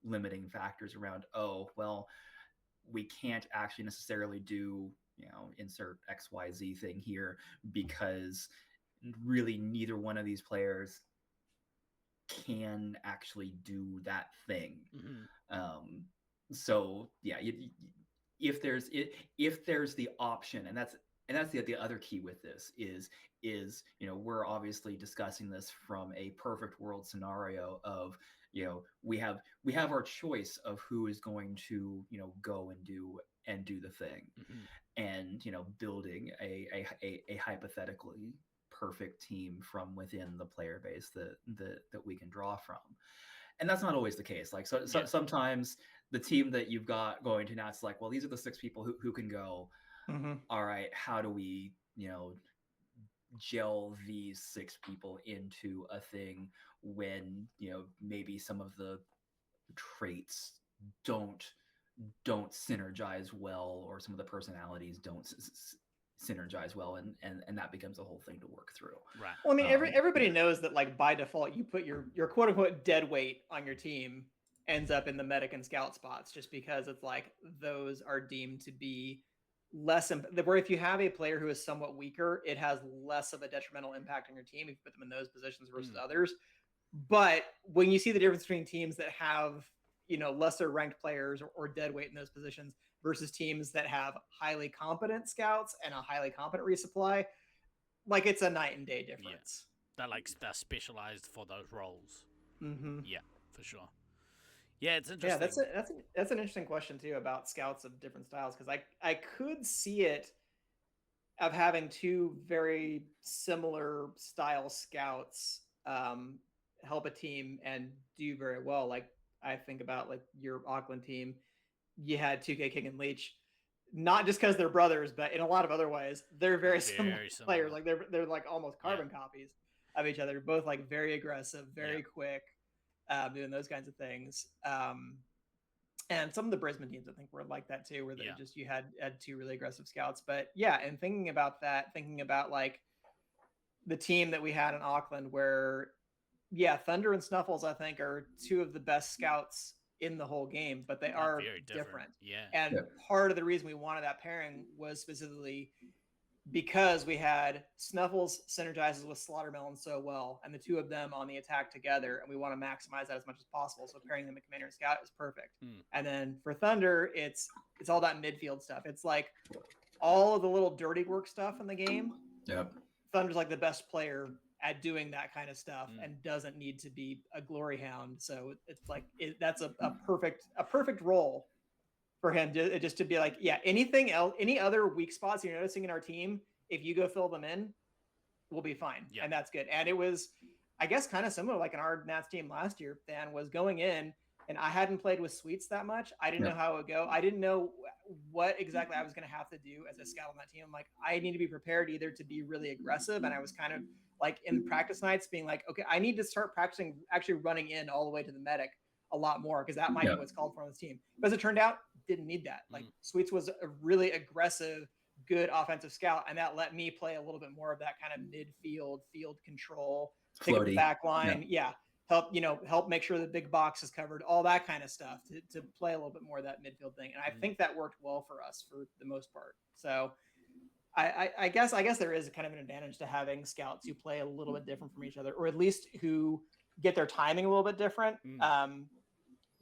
limiting factors around, oh well, we can't actually necessarily do insert XYZ thing here because really neither one of these players can actually do that thing. So yeah, if there's the option, and that's the other key with this is we're obviously discussing this from a perfect world scenario of we have our choice of who is going to go and do the thing, and building a hypothetically perfect team from within the player base that we can draw from. And that's not always the case. Like sometimes the team that you've got going to now, it's like, well, these are the 6 people who can go. All right, how do we gel these 6 people into a thing when maybe some of the traits don't synergize well, or some of the personalities don't synergize well, and that becomes a whole thing to work through. Right. Well, I mean, everybody knows that, like, by default, you put your quote unquote dead weight on your team ends up in the medic and scout spots, just because it's like those are deemed to be less where if you have a player who is somewhat weaker, it has less of a detrimental impact on your team if you put them in those positions versus others. But when you see the difference between teams that have lesser ranked players or dead weight in those positions versus teams that have highly competent scouts and a highly competent resupply, like, it's a night and day difference. Yeah. They're specialized for those roles. Yeah, for sure. Yeah, it's interesting. Yeah, that's an interesting question too about scouts of different styles, because I could see it of having 2 very similar style scouts help a team and do very well. Like, I think about, like, your Auckland team, you had 2K King and Leech, not just because they're brothers, but in a lot of other ways, they're very similar players. Like, they're like almost carbon copies of each other. Both like very aggressive, very quick, doing those kinds of things. And some of the Brisbane teams, I think, were like that too, where they just you had 2 really aggressive scouts. But yeah, and thinking about like the team that we had in Auckland, where Thunder and Snuffles, I think, are 2 of the best scouts in the whole game, but they They're are very different. Yeah. And part of the reason we wanted that pairing was specifically because we had Snuffles synergizes with Slaughtermelon so well, and the two of them on the attack together, and we want to maximize that as much as possible. So pairing them with Commander and Scout is perfect. And then for Thunder, it's all that midfield stuff. It's like all of the little dirty work stuff in the game. Yep. Thunder's like the best player at doing that kind of stuff and doesn't need to be a glory hound. So it's like that's a perfect role for him just to be like, yeah, anything else, any other weak spots you're noticing in our team, if you go fill them in, we'll be fine. Yeah. And that's good. And it was, I guess, kind of similar like in our Nats team last year. Dan was going in, and I hadn't played with Sweets that much. I didn't know how it would go. I didn't know what exactly I was going to have to do as a scout on that team. I'm like, I need to be prepared either to be really aggressive. And I was kind of like in practice nights being like, okay, I need to start practicing actually running in all the way to the medic a lot more, because that might be what's called for on this team. But as it turned out, didn't need that. Like Sweets was a really aggressive, good offensive scout, and that let me play a little bit more of that kind of midfield, field control, pick up the back line, help make sure the big box is covered, all that kind of stuff to play a little bit more of that midfield thing. And I think that worked well for us for the most part. So I guess there is kind of an advantage to having scouts who play a little bit different from each other, or at least who get their timing a little bit different.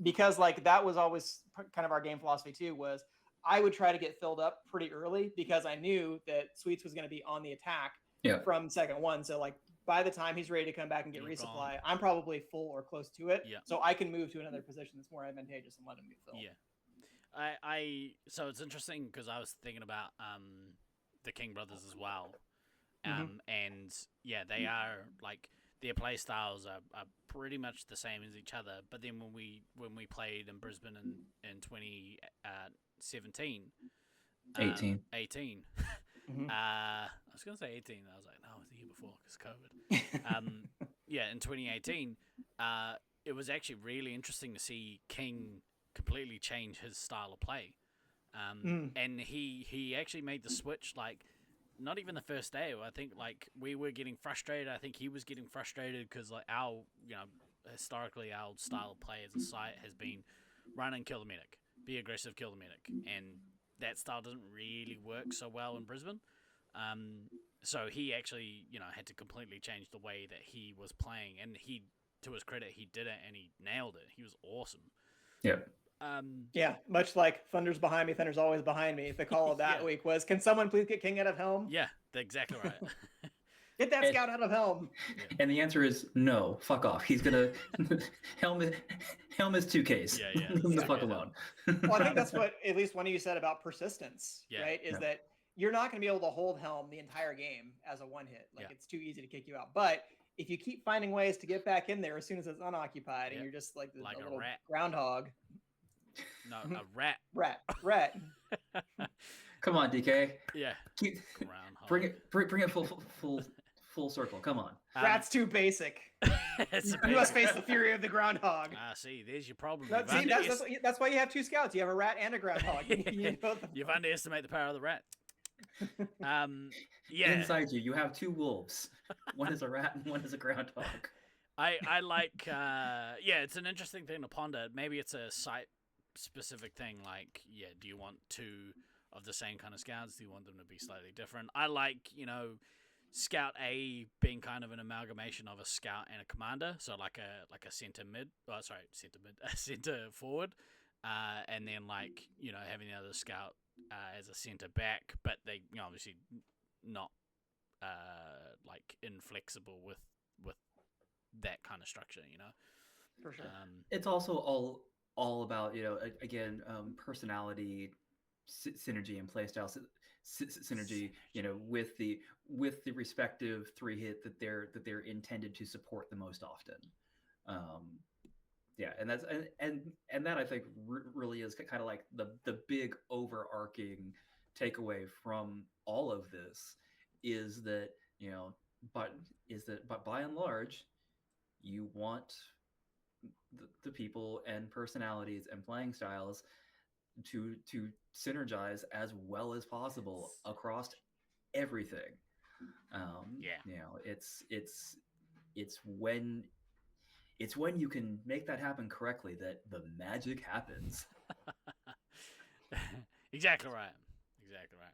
Because like that was always kind of our game philosophy too, was I would try to get filled up pretty early because I knew that Sweets was going to be on the attack from second one. So like by the time he's ready to come back and get resupply, I'm probably full or close to it. Yeah. So I can move to another position that's more advantageous and let him get filled. Yeah. So it's interesting because I was thinking about the King brothers as well. And yeah, they are like, their play styles are pretty much the same as each other. But then when we played in Brisbane in 2017, 18. I was going to say 18. I was like, no, it was the year before because COVID. In 2018, it was actually really interesting to see King completely change his style of play. And he actually made the switch like, not even the first day. I think like we were getting frustrated. I think he was getting frustrated because like historically our style of play as a site has been run and kill the medic, be aggressive, kill the medic, and that style doesn't really work so well in Brisbane. So he actually had to completely change the way that he was playing, and he, to his credit, he did it and he nailed it. He was awesome. Yeah. Much like Thunder's behind me, Thunder's always behind me. The call of that week was, can someone please get King out of Helm? Yeah, exactly right. Get that scout out of Helm. And the answer is no, fuck off. He's going to... Helm is 2Ks. Yeah. Leave the fuck alone. Well, I think that's what at least one of you said about persistence, right? Is that you're not going to be able to hold Helm the entire game as a one hit. Like it's too easy to kick you out. But if you keep finding ways to get back in there as soon as it's unoccupied and you're just like a little rat. Groundhog... No, a rat. Rat. Come on, DK. Yeah. Bring it full circle. Come on. Rat's too basic. You must face the fury of the groundhog. See, there's your problem. That's why you have two scouts. You have a rat and a groundhog. You've underestimated the power of the rat. Inside you have two wolves. One is a rat and one is a groundhog. I like, it's an interesting thing to ponder. Maybe it's a site specific thing, like do you want two of the same kind of scouts? Do you want them to be slightly different? I like Scout A being kind of an amalgamation of a scout and a commander, so like a center forward, and then having the other scout as a center back, but they obviously not inflexible with that kind of structure, For sure. It's also all about again, personality, synergy, and playstyle synergy. With the respective 3-hit that they're intended to support the most often. And that's and that I think really is kind of like the big overarching takeaway from all of this is that but by and large, you want the people and personalities and playing styles to synergize as well as possible across everything. it's when you can make that happen correctly that the magic happens. Exactly right. Exactly right.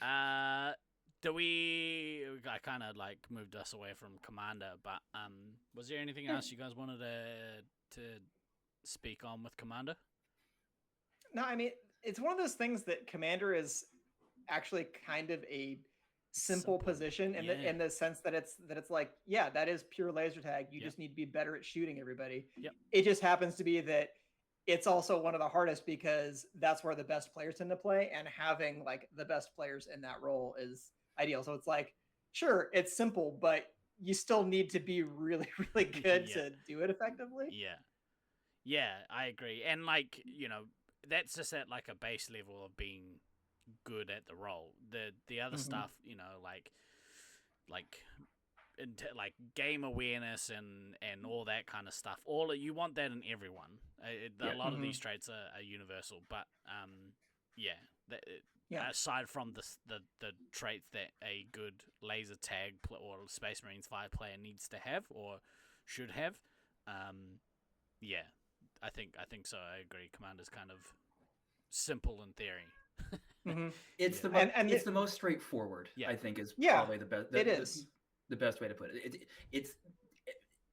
I kind of like moved us away from Commander, but was there anything else you guys wanted to speak on with Commander? No, I mean, it's one of those things that Commander is actually kind of a simple position in the sense that it's like, yeah, that is pure laser tag. You just need to be better at shooting everybody. Yep. It just happens to be that it's also one of the hardest because that's where the best players tend to play, and having like the best players in that role is ideal. So it's like, sure, it's simple, but you still need to be really, really good to do it effectively. Yeah, I agree. And like, that's just at like a base level of being good at the role. The other stuff, like game awareness and all that kind of stuff. You want that in everyone. A lot of these traits are universal, but aside from the traits that a good laser tag or Space Marines 5 player needs to have or should have, I think so. I agree. Commander's kind of simple in theory. It's the most straightforward. I think is probably the best. It is the best way to put it.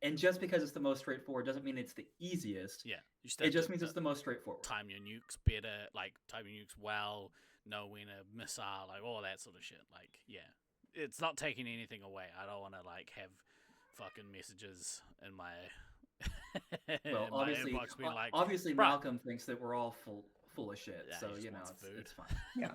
And just because it's the most straightforward doesn't mean it's the easiest. Yeah, it just means it's the most straightforward. Time your nukes better, like time your nukes well, know when a missile, like all that sort of shit. Like, it's not taking anything away. I don't want to like have fucking messages in my well, obviously, inbox being like, obviously Malcolm thinks that we're all full of shit. Yeah, so it's fine. Yeah.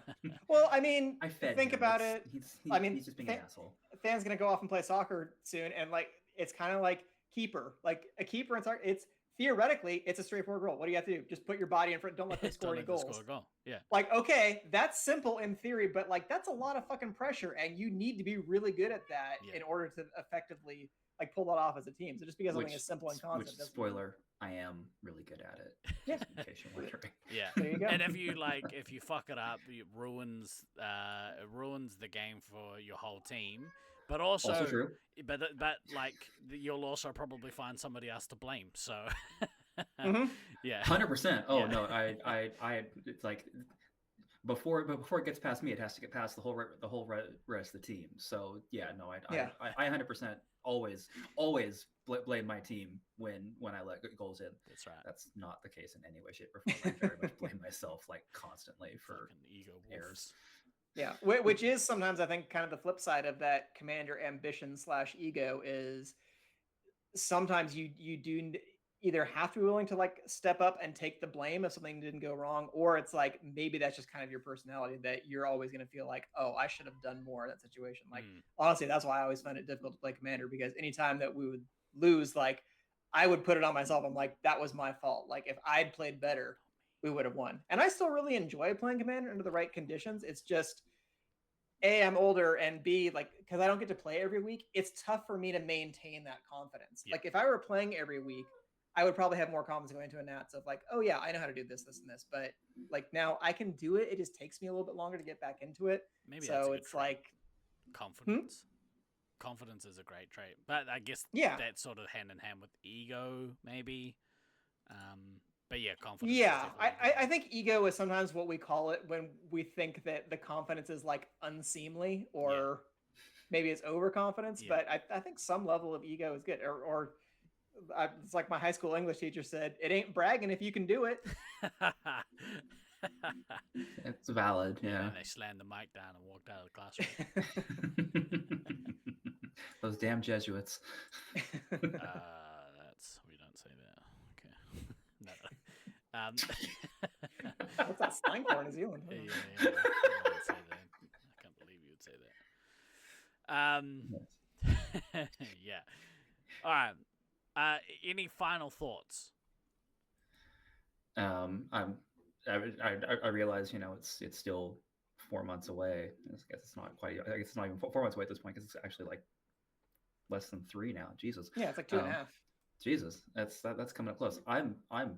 Well, I mean, think him. about it. He's just being an asshole. Than's gonna go off and play soccer soon, and like it's kind of like keeper. Like a keeper in soccer, it's theoretically it's a straightforward role. What do you have to do? Just put your body in front. Don't let them score any goals. Score a goal. Yeah. Like, okay, that's simple in theory, but like that's a lot of fucking pressure, and you need to be really good at that in order to effectively like pull that off as a team. So just because something is simple in concept, spoiler, I am really good at it. Yeah. In case you're wondering. Yeah. There you go. And if you fuck it up, it ruins the game for your whole team. But also true. But like you'll also probably find somebody else to blame. So yeah. 100%. Oh no, I it's like before it gets past me, it has to get past the whole rest of the team. So yeah, no, I 100% always blame my team when I let goals in. That's right. That's not the case in any way, shape, or form. I very much blame myself like constantly for ego errors. Yeah, which is sometimes I think kind of the flip side of that commander ambition / ego is sometimes you do either have to be willing to like step up and take the blame if something didn't go wrong, or it's like maybe that's just kind of your personality that you're always going to feel like, oh, I should have done more in that situation. Like honestly, that's why I always find it difficult to play commander, because anytime that we would lose, like I would put it on myself. I'm like, that was my fault. Like if I'd played better, we would have won. And I still really enjoy playing commander under the right conditions. It's just A, I'm older, and B, like because I don't get to play every week, it's tough for me to maintain that confidence. Like if I were playing every week, I would probably have more confidence going into a Nats of like, oh yeah, I know how to do this, this, and this. But like now I can do it. It just takes me a little bit longer to get back into it. Maybe so it's like confidence. Confidence is a great trait, but I guess that's sort of hand in hand with ego, maybe. But yeah, confidence. Yeah, I think ego is sometimes what we call it when we think that the confidence is like unseemly or maybe it's overconfidence. But I think some level of ego is good. Or it's like my high school English teacher said, it ain't bragging if you can do it. It's valid, yeah. And they slammed the mic down and walked out of the classroom. Those damn Jesuits. We don't say that. Okay. No. What's that slang for in New Zealand? Yeah. I don't say that. I can't believe you would say that. Yeah. All right. Any final thoughts? I realize, it's still 4 months away. I guess it's not quite. I guess it's not even 4 months away at this point, because it's actually like less than 3 now. Jesus. Yeah, it's like 2.5. Jesus, that's coming up close. I'm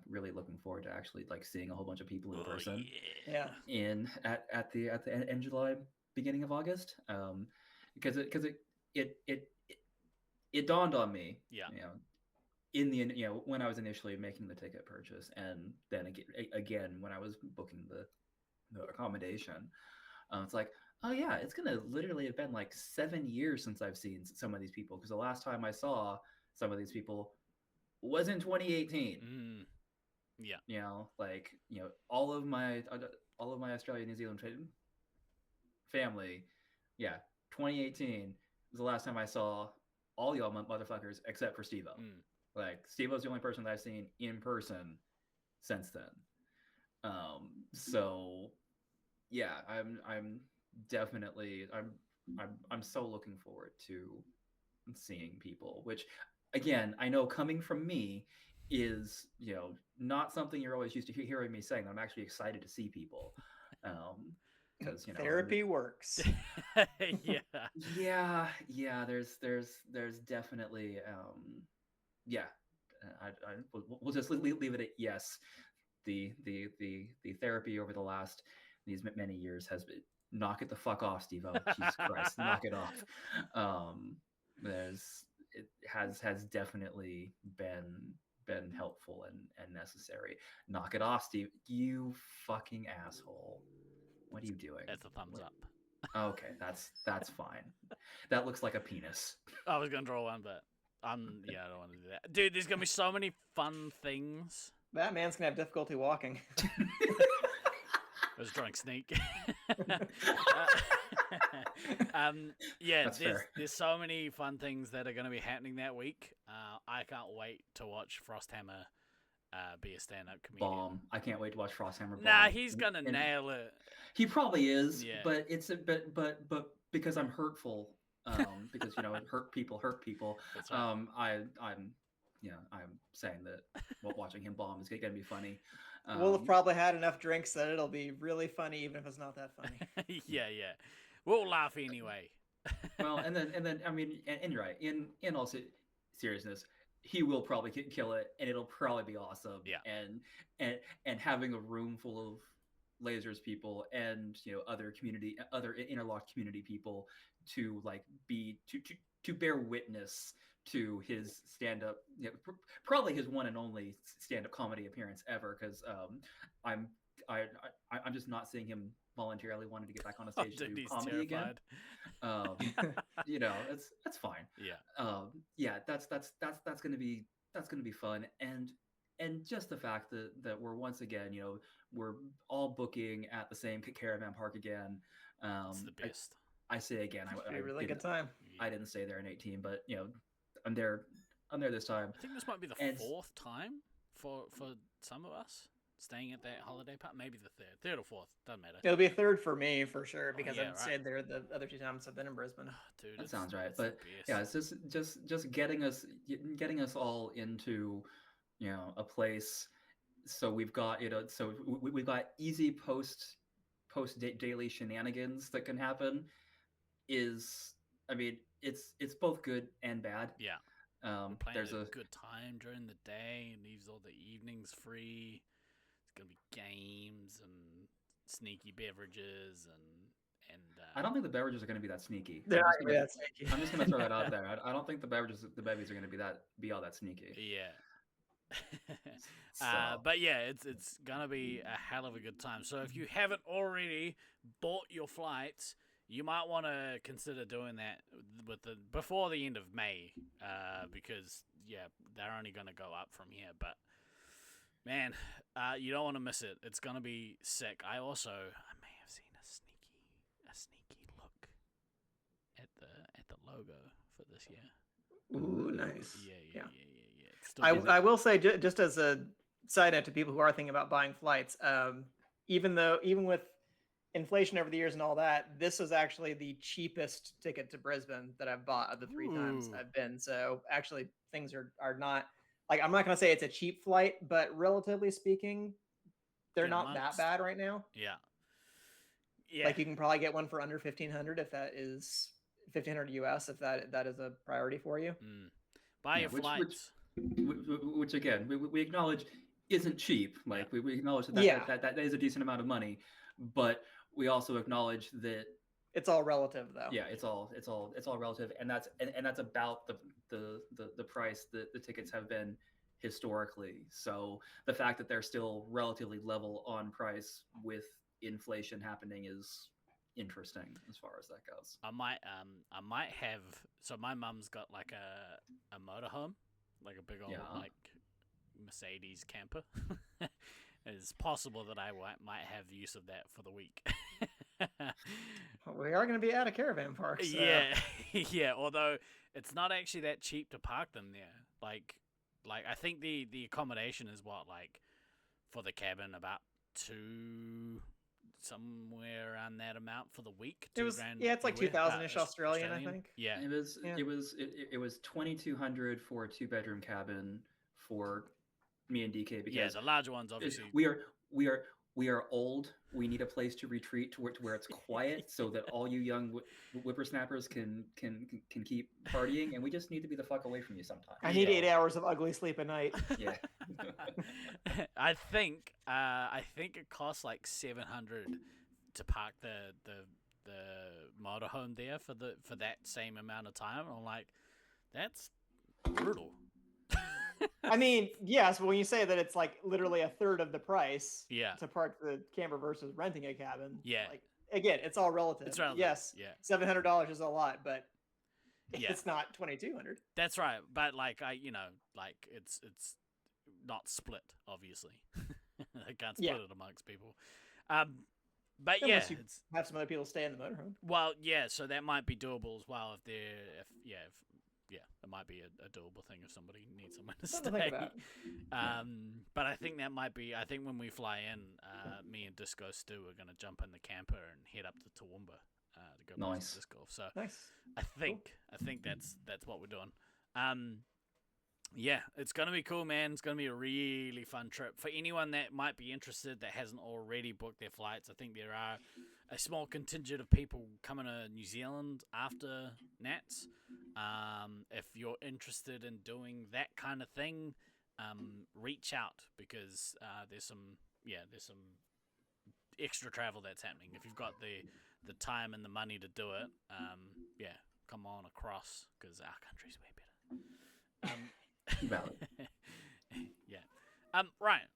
really looking forward to actually like seeing a whole bunch of people in person. Yeah. At the end of July, beginning of August. Because it dawned on me. Yeah. in the when I was initially making the ticket purchase, and then again when I was booking the accommodation, it's like, oh yeah, it's gonna literally have been like 7 years since I've seen some of these people, because the last time I saw some of these people was in 2018. Yeah. Like all of my Australia New Zealand family, yeah, 2018 was the last time I saw all y'all motherfuckers except for Steve-O. Like Steve-O's the only person that I've seen in person since then. So yeah, I'm definitely I'm so looking forward to seeing people, which again, I know coming from me is not something you're always used to hearing me saying. I'm actually excited to see people, because therapy works. yeah, there's definitely yeah, we'll just leave it at yes. The therapy over the last these many years has been, knock it the fuck off, Steve-O. Jesus Christ, knock it off. It has definitely been helpful and necessary. Knock it off, Steve. You fucking asshole. What are you doing? That's a thumbs up. Okay, that's fine. That looks like a penis. I was gonna draw one, but I don't want to do that. Dude, there's gonna be so many fun things. That man's gonna have difficulty walking. I was drawing Sneak. Yeah, there's so many fun things that are going to be happening that week. I can't wait to watch Frosthammer be a stand-up comedian. Bomb! I can't wait to watch Frosthammer. Bomb. Nah, he's gonna nail it. He probably is. Yeah. But it's but because I'm hurtful, because hurt people. That's right. I'm saying that watching him bomb is gonna be funny. We'll have probably had enough drinks that it'll be really funny, even if it's not that funny. Yeah. We'll laugh anyway. Well, and then I mean, and you're right. In all seriousness, he will probably kill it, and it'll probably be awesome. Yeah. And having a room full of lasers people and other interlocked community people to like be to bear witness to his stand-up, probably his one and only stand-up comedy appearance ever, because I'm just not seeing him voluntarily wanting to get back on a stage to do comedy terrified. again. That's fine. Yeah. That's gonna be fun, and just the fact that we're once again, we're all booking at the same caravan park again. It's the best. I say again, It'll be a really good time. I didn't stay there in 18, but I'm there this time. I think this might be the fourth time for some of us staying at that holiday park. Maybe the third or fourth, doesn't matter. It'll be a third for me for sure, because yeah, I've stayed there the other 2 times I've been in Brisbane. Dude, that sounds right. But yeah, it's just getting us all into a place. So we've got we've got easy post daily shenanigans that can happen. I mean, it's both good and bad. Yeah. There's a good time during the day and leaves all the evenings free. It's gonna be games and sneaky beverages and I don't think the beverages are going to be that sneaky. They're not gonna be that sneaky. I'm just going to throw that out there. I don't think the bevies are going to be all that sneaky. Yeah. So. But yeah, it's gonna be a hell of a good time. So if you haven't already bought your flights, you might want to consider doing that before the end of May, because they're only gonna go up from here. But man, you don't want to miss it. It's gonna be sick. I may have seen a sneaky look at the logo for this year. Ooh, nice. Yeah. I will say, just as a side note to people who are thinking about buying flights, even with inflation over the years and all that, this was actually the cheapest ticket to Brisbane that I've bought of the 3 times I've been. So actually, things are not, like, I'm not going to say it's a cheap flight, but relatively speaking, they're not that bad right now. Yeah. Like, you can probably get one for under $1,500 if that is $1,500 US, if that is a priority for you. Buy your flights. Which again, we acknowledge isn't cheap. Like we acknowledge that is a decent amount of money, but we also acknowledge that It's all relative, though. Yeah, it's all relative, and that's about the price that the tickets have been historically. So the fact that they're still relatively level on price with inflation happening is interesting as far as that goes. I might have. So my mum's got like a motorhome, like a big old like Mercedes camper. It's possible that I might have use of that for the week. We are going to be out of caravan parks. So. Yeah, yeah. Although it's not actually that cheap to park them there. Like I think the accommodation is what, like, for the cabin about somewhere around that amount for the week. It was $2,000 it's like 2,000-ish Australian, I think. Yeah, it was 2,200 for a 2-bedroom cabin for me and DK, because the larger ones obviously. We are old. We need a place to retreat to where it's quiet, so that all you young whippersnappers can keep partying, and we just need to be the fuck away from you sometimes. I need 8 hours of ugly sleep a night. Yeah. I think it costs like $700 to park the motorhome there for that same amount of time. I'm like, that's brutal. I mean, yes, but when you say that it's like literally a third of the price to park the camper versus renting a cabin, like, again, it's all relative. It's relative. Yes, $700 is a lot, but it's not $2,200. That's right, but like it's not split, obviously. I can't split it amongst people. But unless you have some other people stay in the motorhome. Well, so that might be doable as well it might be a doable thing if somebody needs someone to stay. But I think that might be. I think when we fly in, me and Disco Stu are going to jump in the camper and head up to Toowoomba to go play some disc golf. So nice. I think that's what we're doing. It's going to be cool, man. It's going to be a really fun trip. For anyone that might be interested that hasn't already booked their flights, I think there are a small contingent of people coming to New Zealand after Nats. If you're interested in doing that kind of thing, reach out, because there's some extra travel that's happening. If you've got the time and the money to do it, come on across, because our country's way better. Valid. Right.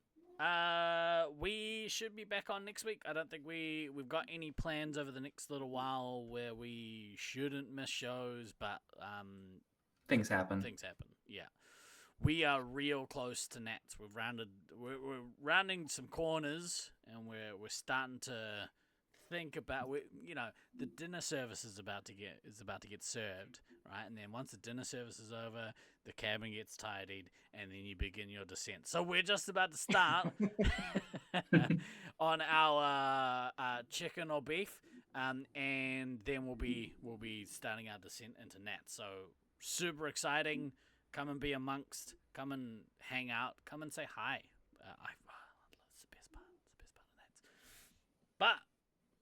We should be back on next week. I don't think we've got any plans over the next little while where we shouldn't miss shows, but things happen. Yeah. We are real close to Nats. We're rounding some corners, and we're starting to think about, the dinner service is about to get served, right? And then once the dinner service is over, the cabin gets tidied, and then you begin your descent. So we're just about to start on our chicken or beef, and then we'll be starting our descent into Nats. So super exciting. Come and be amongst. Come and hang out. Come and say hi. That's the best part. It's the best part of Nats. But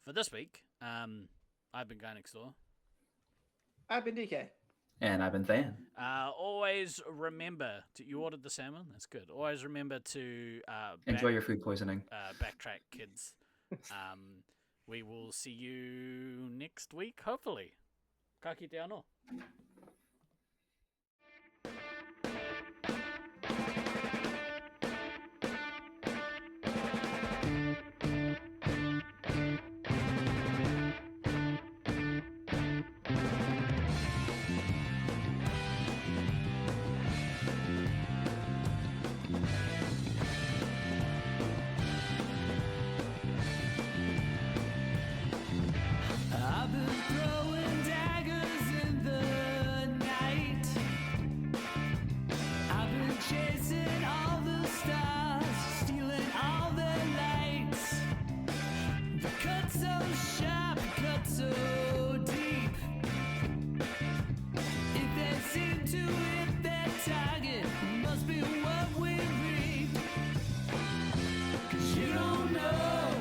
for this week, I've been Guy Next Door. I've been DK. And I've been Than. Always remember you ordered the salmon. That's good. Always remember to enjoy your food poisoning. Backtrack, kids. We will see you next week, hopefully. Ka kite anō. I've been throwing daggers in the night. I've been chasing all the stars, stealing all their lights. The cut so sharp, cut so deep. If they seem to hit their target, it must be what we reap. 'Cause you don't know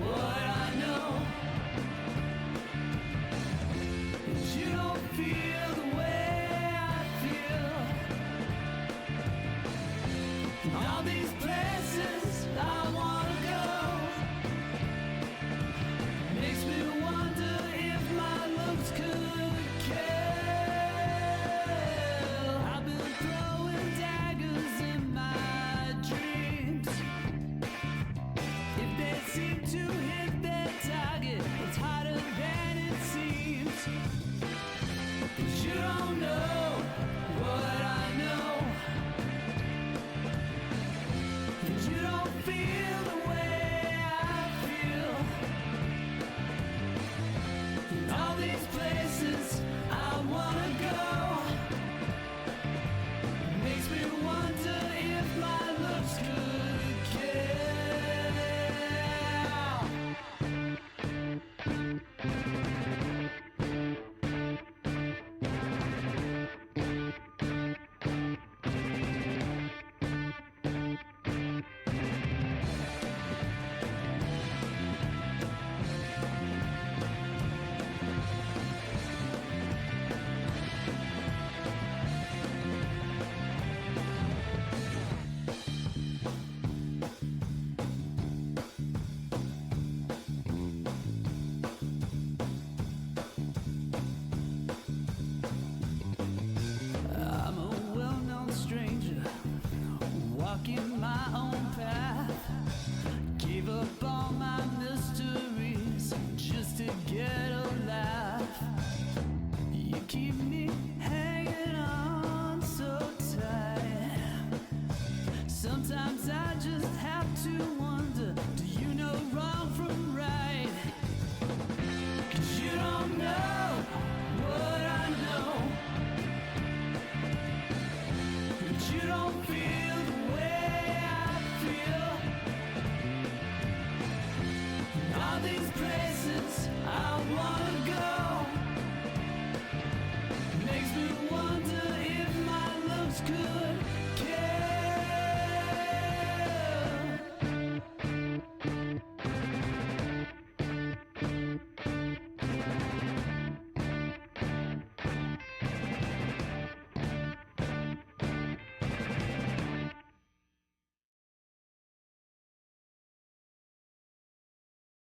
what I know. You don't feel the way I feel. All these places I wanna go makes me wonder if together.